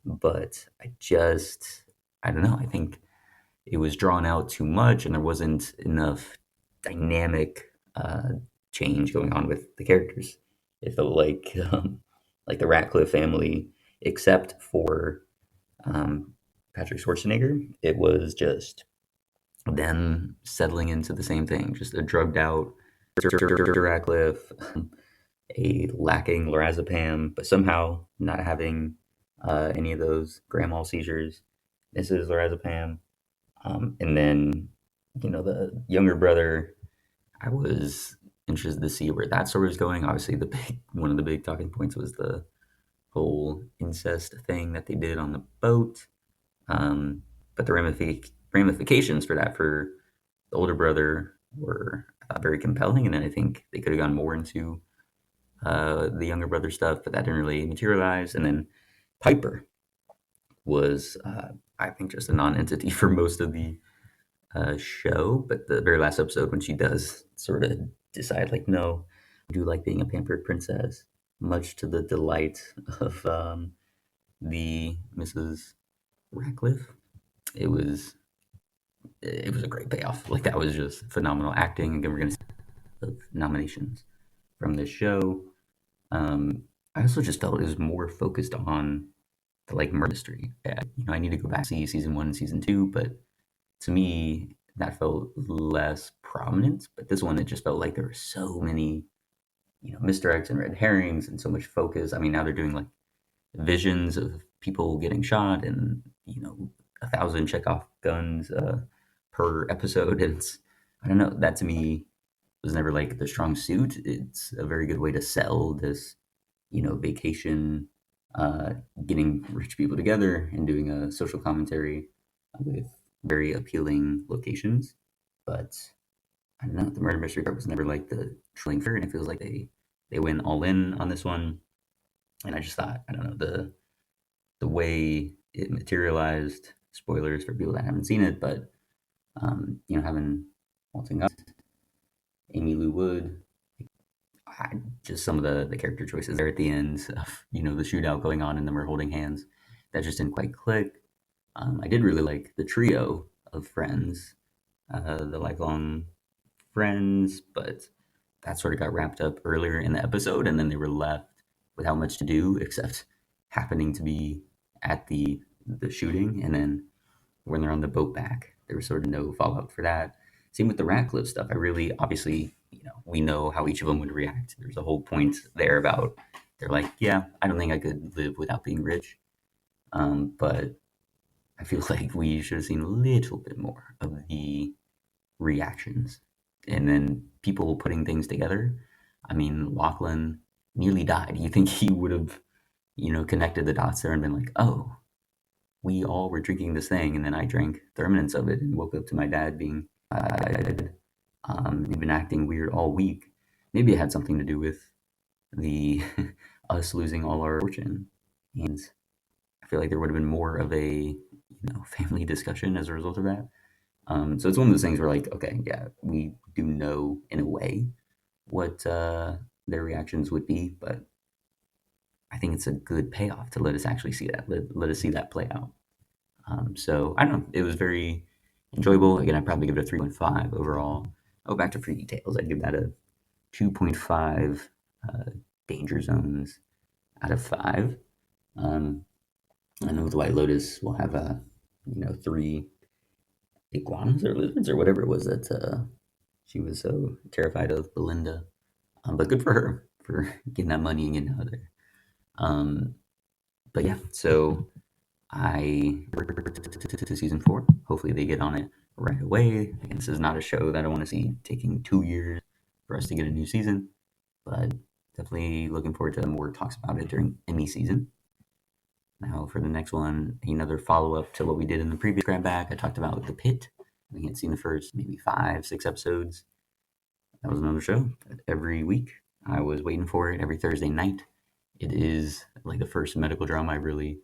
But I don't know. I think it was drawn out too much and there wasn't enough dynamic change going on with the characters. It felt like the Ratcliffe family, except for Patrick Schwarzenegger, it was just them settling into the same thing, just a drugged out Ratcliffe, a lacking lorazepam, but somehow not having any of those grand mal seizures. This is lorazepam. And then, the younger brother, I was interested to see where that story was going. Obviously, one of the big talking points was the whole incest thing that they did on the boat. But the ramifications for that for the older brother were very compelling. And then I think they could have gone more into the younger brother stuff, but that didn't really materialize. And then Piper was, I think, just a non-entity for most of the show. But the very last episode, when she does sort of decide, like, no, I do like being a pampered princess, much to the delight of the Mrs. Ratcliffe. It was it was a great payoff. Like that was just phenomenal acting. Again, we're gonna see nominations from this show. I also just felt it was more focused on the like murder mystery. I need to go back and see season one and season two, but to me, that felt less prominent. But this one, it just felt like there were so many, misdirects and red herrings and so much focus. I mean, now they're doing like visions of people getting shot and, 1,000 Chekhov guns per episode. And I don't know, that to me was never like the strong suit. It's a very good way to sell this, vacation, uh, getting rich people together and doing a social commentary with very appealing locations. But I don't know, the murder mystery part was never like the trilling figure, and it feels like they went all in on this one. And I just thought, I don't know, the way it materialized. Spoilers for people that haven't seen it, but having Walton Goss, Amy Lou Wood, just some of the character choices there at the end of the shootout going on and then we're holding hands, that just didn't quite click. I did really like the trio of friends, the lifelong friends, but that sort of got wrapped up earlier in the episode, and then they were left without much to do except happening to be at the shooting, and then when they're on the boat back, there was sort of no fallout for that. Same with the Ratcliffe stuff. I really, obviously, we know how each of them would react. There's a whole point there about they're like, yeah, I don't think I could live without being rich. But I feel like we should have seen a little bit more of the reactions and then people putting things together. I mean, Lachlan nearly died. You think he would have, connected the dots there and been like, oh, we all were drinking this thing, and then I drank the remnants of it and woke up to my dad being dead. He'd been acting weird all week. Maybe it had something to do with the us losing all our fortune, and I feel like there would have been more of a family discussion as a result of that. So it's one of those things where like, okay, yeah, we do know in a way what their reactions would be, but I think it's a good payoff to let us actually see that, let us see that play out. So I don't know, it was very enjoyable. Again, I'd probably give it a 3.5 overall. Oh, back to free details, I'd give that a 2.5 uh, danger zones out of 5. Um, I know with White Lotus, we'll have three iguanas or lizards or whatever it was that she was so terrified of, Belinda. But good for her for getting that money and getting out of there. Um, but yeah, so I to season 4. Hopefully they get on it right away. Again, this is not a show that I want to see taking 2 years for us to get a new season, but definitely looking forward to more talks about it during Emmy season. Now for the next one, another follow up to what we did in the previous grab bag. I talked about The Pit. We had seen the first maybe 5, 6 episodes. That was another show that every week I was waiting for it every Thursday night. It is like the first medical drama I really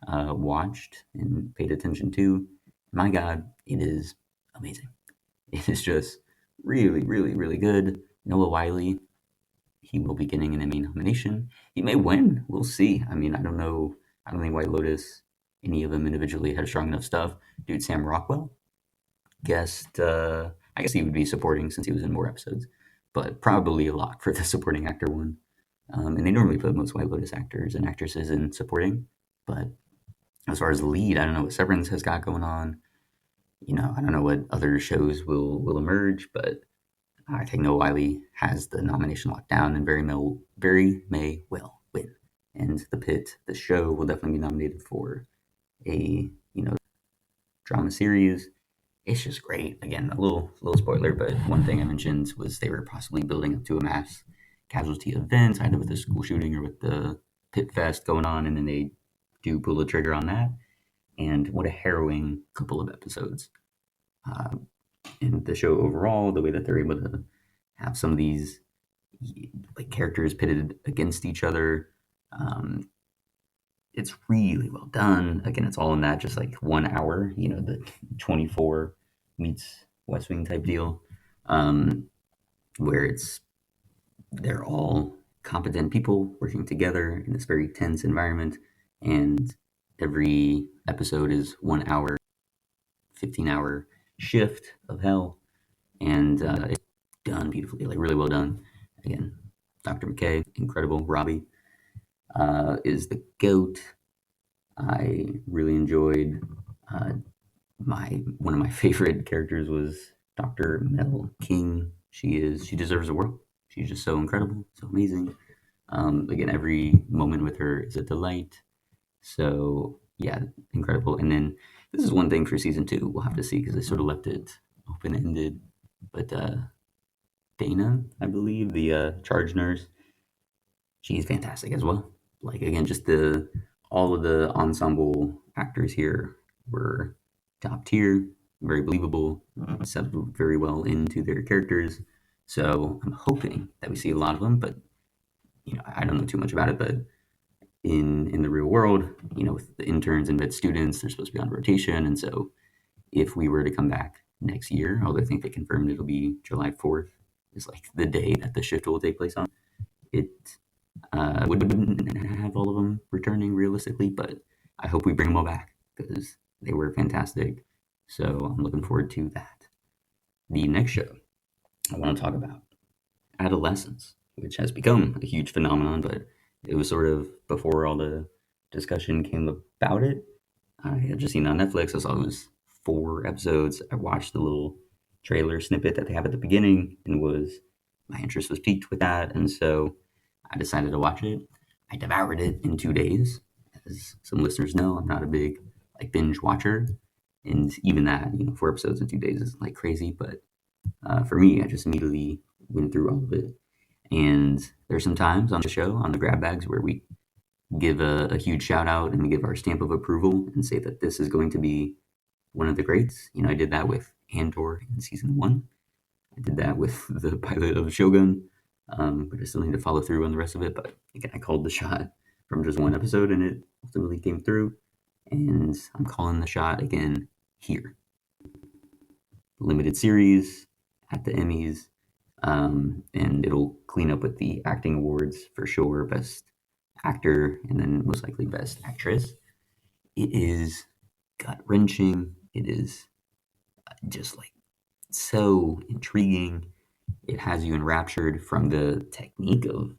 watched and paid attention to. My God, it is amazing. It is just really, really, really good. Noah Wiley, he will be getting an Emmy nomination. He may win. We'll see. I mean, I don't know. I don't think White Lotus, any of them individually, had strong enough stuff. Dude, Sam Rockwell, guessed. I guess he would be supporting since he was in more episodes, but probably a lock for the supporting actor one. And they normally put most White Lotus actors and actresses in supporting, but as far as the lead, I don't know what Severance has got going on. I don't know what other shows will emerge, but I think Noah Wiley has the nomination locked down and very may well win. And The Pit, the show, will definitely be nominated for a drama series. It's just great. Again, a little spoiler, but one thing I mentioned was they were possibly building up to a mass casualty event, either with the school shooting or with the Pit Fest going on, and then they do pull the trigger on that. And what a harrowing couple of episodes. Uh, and the show overall, the way that they're able to have some of these like characters pitted against each other, um, it's really well done. Again, it's all in that just like 1 hour, the 24 meets West Wing type deal, where they're all competent people working together in this very tense environment, and every episode is 1 hour, 15-hour shift of hell, and it's done beautifully, like really well done. Again, Dr. McKay, incredible. Robbie is the goat. I really enjoyed uh, my one of my favorite characters was Dr. Mel King. She deserves the world. She's just so incredible, so amazing. Again, every moment with her is a delight. So yeah, incredible. And then this is one thing for season 2. We'll have to see because they sort of left it open ended. But Dana, I believe, the charge nurse, she's fantastic as well. Like again, just the all of the ensemble actors here were top tier, very believable, settled very well into their characters. So I'm hoping that we see a lot of them, but I don't know too much about it. But in the real world, with the interns and med students, they're supposed to be on rotation, and so if we were to come back next year, although I think they confirmed it'll be July 4th, is like the day that the shift will take place on. It wouldn't have all of them returning realistically, but I hope we bring them all back because they were fantastic. So I'm looking forward to that. The next show I want to talk about adolescence, which has become a huge phenomenon, but it was sort of before all the discussion came about it. I had just seen it on Netflix. I saw it was 4 episodes. I watched the little trailer snippet that they have at the beginning and was my interest was piqued with that, and so I decided to watch it. I devoured it in 2 days. As some listeners know, I'm not a big like binge watcher, and even that, 4 episodes in 2 days is like crazy. But for me, I just immediately went through all of it. And there's some times on the show, on the grab bags, where we give a huge shout out and we give our stamp of approval and say that this is going to be one of the greats. I did that with Andor in season one. I did that with the pilot of Shogun, but I still need to follow through on the rest of it. But again, I called the shot from just one episode, and it ultimately came through. And I'm calling the shot again here. Limited series at the Emmys, and it'll clean up with the acting awards for sure. Best actor, and then most likely best actress. It is gut wrenching. It is just like so intriguing. It has you enraptured from the technique of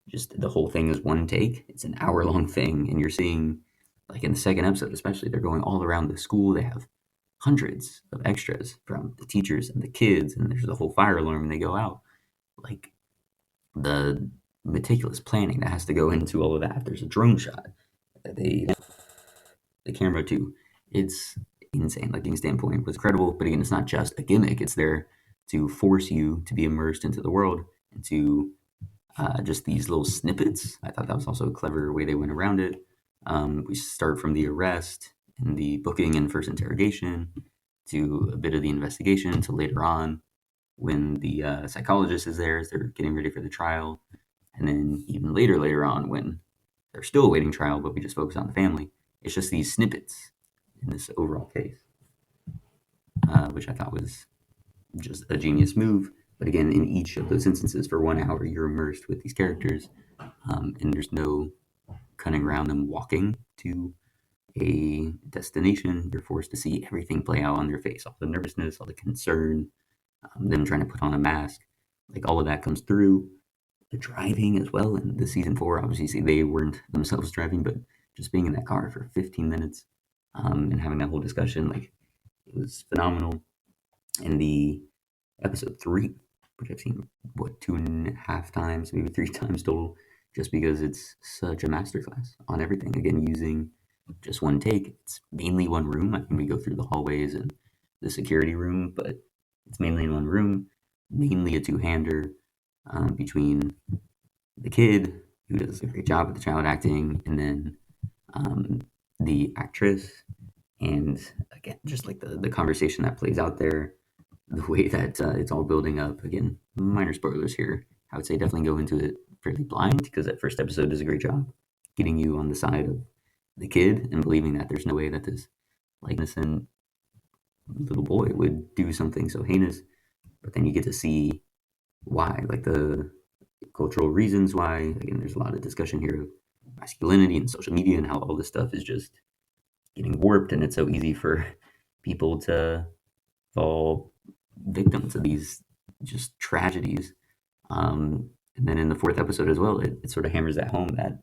just the whole thing is one take. It's an hour long thing, and you're seeing, like in the second episode, especially, they're going all around the school. They have hundreds of extras from the teachers and the kids, and there's the whole fire alarm when they go out. Like the meticulous planning that has to go into all of that. There's a drone shot that the camera too. It's insane. Like the standpoint was incredible, but again, it's not just a gimmick. It's there to force you to be immersed into the world and to just these little snippets. I thought that was also a clever way they went around it. We start from the arrest and the booking and first interrogation to a bit of the investigation to later on when the psychologist is there as they're getting ready for the trial, and then even later on when they're still awaiting trial, but we just focus on the family. It's just these snippets in this overall case, which I thought was just a genius move. But again, in each of those instances, for 1 hour, you're immersed with these characters, and there's no cutting around them walking to a destination. You're forced to see everything play out on their face, all the nervousness, all the concern, them trying to put on a mask. Like all of that comes through. The driving as well. In the season four, obviously, they weren't themselves driving, but just being in that car for 15 minutes and having that whole discussion, like it was phenomenal. And the episode three, which I've seen what 2.5 times, maybe 3 times total, just because it's such a masterclass on everything. Again, using just one take. It's mainly one room. I mean, we go through the hallways and the security room, but it's mainly in one room. Mainly a two-hander between the kid who does a great job with the child acting, and then um, the actress, and again, just like the conversation that plays out there, the way that it's all building up. Again, minor spoilers here. I would say definitely go into it fairly blind because that first episode does a great job getting you on the side of the kid and believing that there's no way that this like innocent little boy would do something so heinous. But then you get to see why, like the cultural reasons why. Again, there's a lot of discussion here of masculinity and social media and how all this stuff is just getting warped, and it's so easy for people to fall victim to these just tragedies. And then in the fourth episode as well, it sort of hammers that home that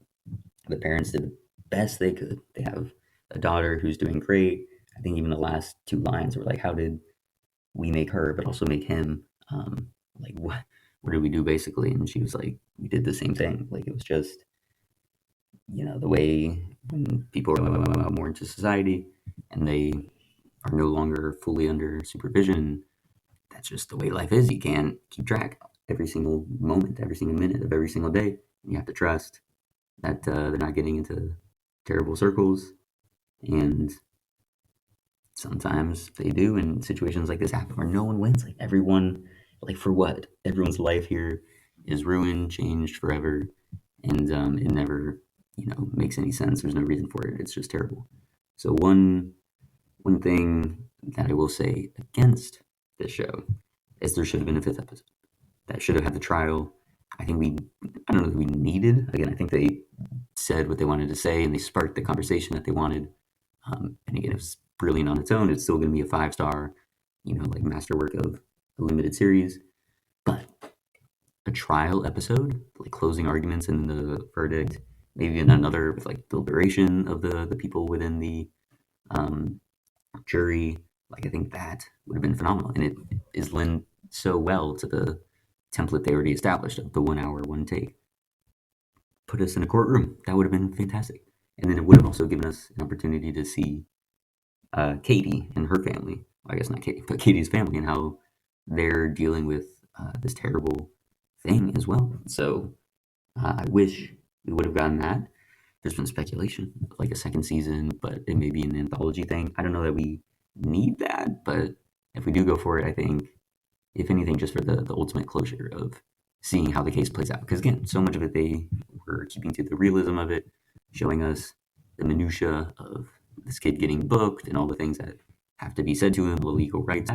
the parents did the best they could. They have a daughter who's doing great. I think even the last two lines were like, "How did we make her, but also make him? Like what did we do basically?" And she was like, "We did the same thing." Like it was just the way when people are more into society and they are no longer fully under supervision. That's just the way life is. You can't keep track every single moment, every single minute of every single day. You have to trust that they're not getting into terrible circles, and sometimes they do. And situations like this happen where no one wins. Like everyone, like for what? Everyone's life here is ruined, changed forever, and it never, makes any sense. There's no reason for it. It's just terrible. So one thing that I will say against this show is there should have been a fifth episode. That should have had the trial. I don't know that we needed. Again, I think they said what they wanted to say and they sparked the conversation that they wanted. And again, it was brilliant on its own. It's still going to be a 5-star, like masterwork of a limited series. But a trial episode, like closing arguments and the verdict, maybe in another with like deliberation of the people within the um, jury. Like I think that would have been phenomenal, and it is lent so well to the template they already established of the 1 hour, one take. Put us in a courtroom. That would have been fantastic, and then it would have also given us an opportunity to see Katie and her family. Well, I guess not Katie, but Katie's family and how they're dealing with this terrible thing as well. So I wish we would have gotten that. There's been speculation of like a second season, but it may be an anthology thing. I don't know that we need that, but if we do go for it, I think if anything, just for the ultimate closure of seeing how the case plays out. Because again, so much of it they were keeping to the realism of it, showing us the minutia of this kid getting booked and all the things that have to be said to him, the legal rights.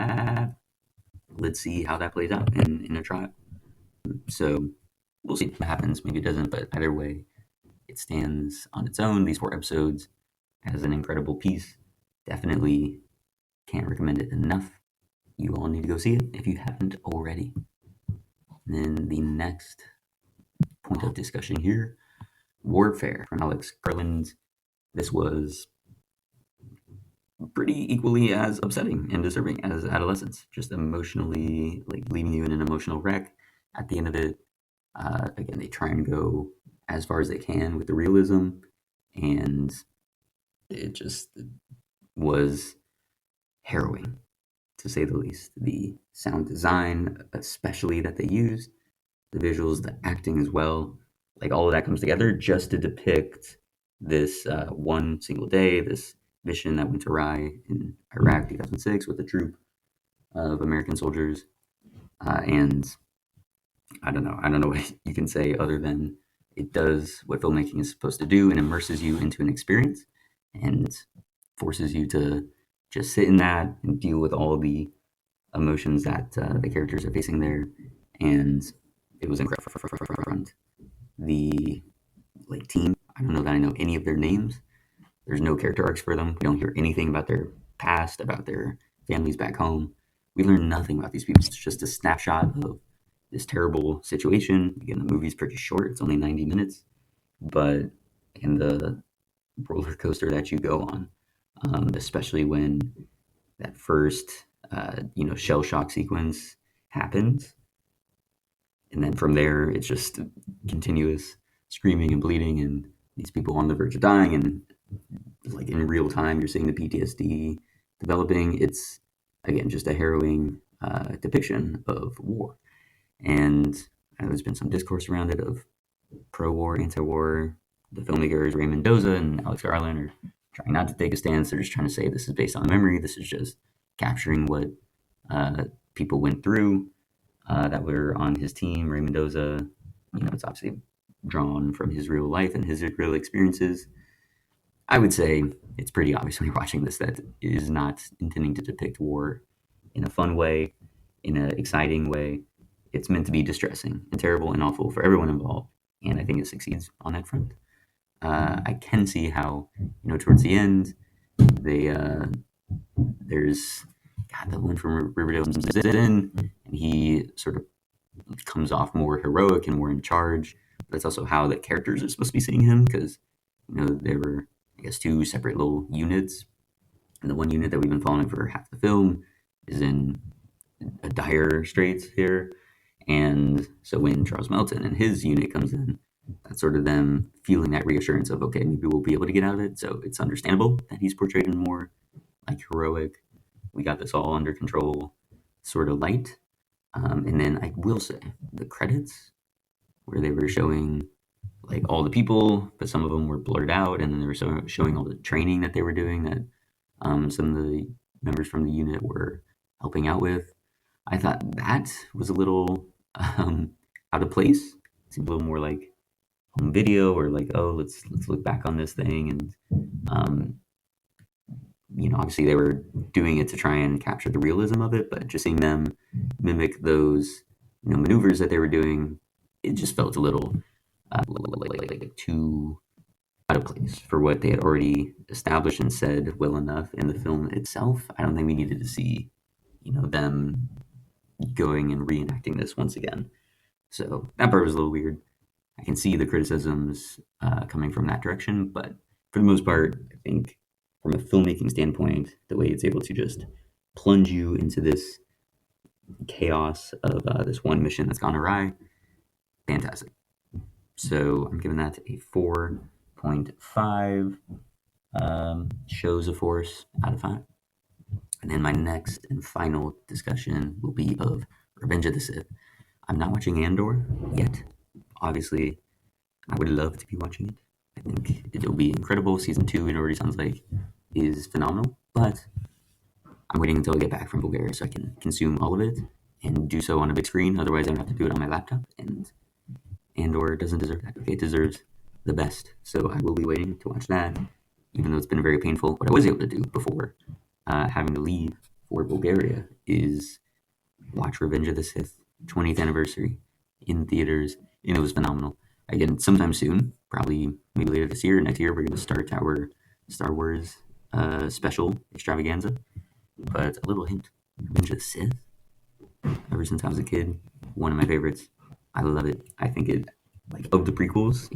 Let's see how that plays out in a trial. So we'll see what happens. Maybe it doesn't, but either way, it stands on its own. These 4 episodes as an incredible piece. Definitely can't recommend it enough. You all need to go see it if you haven't already. Then the next point of discussion here, Warfare from Alex Garland. This was pretty equally as upsetting and disturbing as Adolescence, just emotionally like leaving you in an emotional wreck. At the end of it, again, they try and go as far as they can with the realism, and it just was harrowing to say the least. The sound design, especially that they used, the visuals, the acting as well, like all of that comes together just to depict this one single day, this mission that went awry in Iraq 2006 with a troop of American soldiers. And I don't know what you can say other than it does what filmmaking is supposed to do and immerses you into an experience and forces you to just sit in that and deal with all the emotions that the characters are facing there. And it was incredible. The like team, I don't know that I know any of their names. There's no character arcs for them. We don't hear anything about their past, about their families back home. We learn nothing about these people. It's just a snapshot of this terrible situation. Again, the movie's pretty short. It's only 90 minutes. But and the roller coaster that you go on, especially when that first, shell shock sequence happens. And then from there, it's just continuous screaming and bleeding and these people on the verge of dying. And like in real time, you're seeing the PTSD developing. It's, again, just a harrowing depiction of war. And there's been some discourse around it of pro-war, anti-war. The filmmakers Raymond Mendoza and Alex Garland are trying not to take a stance. They're just trying to say this is based on memory. This is just capturing what people went through that were on his team. Raymond Mendoza, it's obviously drawn from his real life and his real experiences. I would say it's pretty obvious when you're watching this that it is not intending to depict war in a fun way, in an exciting way. It's meant to be distressing and terrible and awful for everyone involved, and I think it succeeds on that front. I can see how, towards the end, they there's God, the one from Riverdale comes in, and he sort of comes off more heroic and more in charge. But that's also how the characters are supposed to be seeing him because, there were, I guess, 2 separate little units. And the one unit that we've been following for half the film is in a dire straits here. And so when Charles Melton and his unit comes in, that's sort of them feeling that reassurance of, okay, maybe we'll be able to get out of it. So it's understandable that he's portrayed in more like heroic, we got this all under control sort of light. And then I will say the credits where they were showing like all the people, but some of them were blurred out, and then they were showing all the training that they were doing that some of the members from the unit were helping out with. I thought that was a little out of place. It seemed a little more like home video or like, oh, let's look back on this thing. And obviously they were doing it to try and capture the realism of it, but just seeing them mimic those maneuvers that they were doing, it just felt a little like too out of place for what they had already established and said well enough in the film itself. I don't think we needed to see them going and reenacting this once again. So that part was a little weird. I can see the criticisms coming from that direction, but for the most part, I think from a filmmaking standpoint, the way it's able to just plunge you into this chaos of this one mission that's gone awry, fantastic. So I'm giving that a 4.5. Shows a 4 out of 5. And then my next and final discussion will be of Revenge of the Sith. I'm not watching Andor yet. Obviously, I would love to be watching it. I think it'll be incredible. Season 2, it already sounds like, is phenomenal. But I'm waiting until I get back from Bulgaria so I can consume all of it and do so on a big screen. Otherwise, I would have to do it on my laptop. And Andor doesn't deserve that. Okay, it deserves the best. So I will be waiting to watch that, even though it's been very painful. What I was able to do before having to leave for Bulgaria is watch Revenge of the Sith 20th anniversary in theaters, and it was phenomenal. Again, sometime soon, probably maybe later this year, next year, we're going to start our Star Wars special extravaganza. But a little hint: Revenge of the Sith. Ever since I was a kid, one of my favorites. I love it. I think it, like, of the prequels,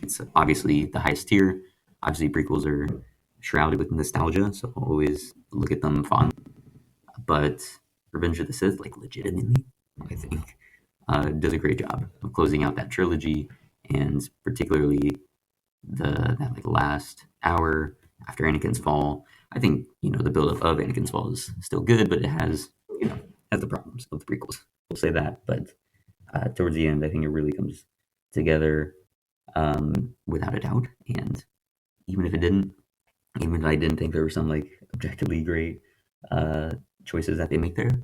it's obviously the highest tier. Obviously, prequels are shrouded with nostalgia, so I'll always look at them fondly. But Revenge of the Sith, like, legitimately, I think, does a great job of closing out that trilogy, and particularly that like last hour after Anakin's fall. I think the buildup of Anakin's fall is still good, but it has the problems of the prequels. We'll say that, but towards the end, I think it really comes together without a doubt. And even if it didn't, even if I didn't think there were some like objectively great choices that they make there,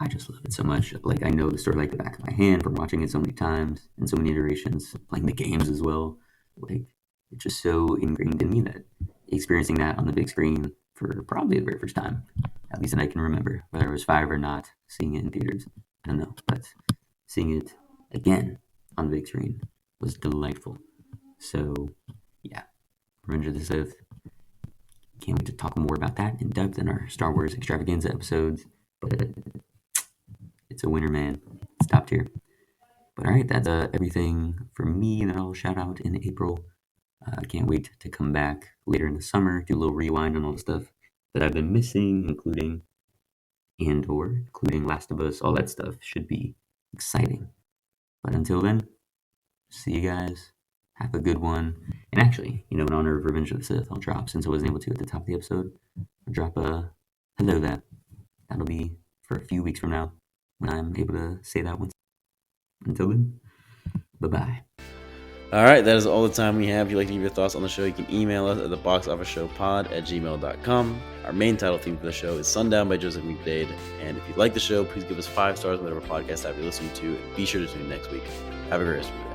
I just love it so much. Like, I know the story like the back of my hand from watching it so many times and so many iterations, playing the games as well. Like, it's just so ingrained in me that experiencing that on the big screen for probably the very first time, at least that I can remember, whether I was 5 or not, seeing it in theaters, I don't know, but seeing it again on the big screen was delightful. So, yeah, Revenge of the Sith. Can't wait to talk more about that in depth in our Star Wars extravaganza episodes. But it's a winner, man. It's top tier. But all right, that's everything for me that I'll shout out in April. I can't wait to come back later in the summer, do a little rewind on all the stuff that I've been missing, including Andor, including Last of Us. All that stuff should be exciting. But until then, see you guys. Have a good one. And actually, in honor of Revenge of the Sith, I'll drop, since I wasn't able to at the top of the episode, I'll drop a hello there. That'll be for a few weeks from now when I'm able to say that once. Until then, bye-bye. All right, that is all the time we have. If you'd like to give your thoughts on the show, you can email us at theboxofficeshowpod@gmail.com. Our main title theme for the show is Sundown by Joseph McDade. And if you like the show, please give us 5 stars on whatever podcast app you're listening to. And be sure to tune in next week. Have a great rest of your day.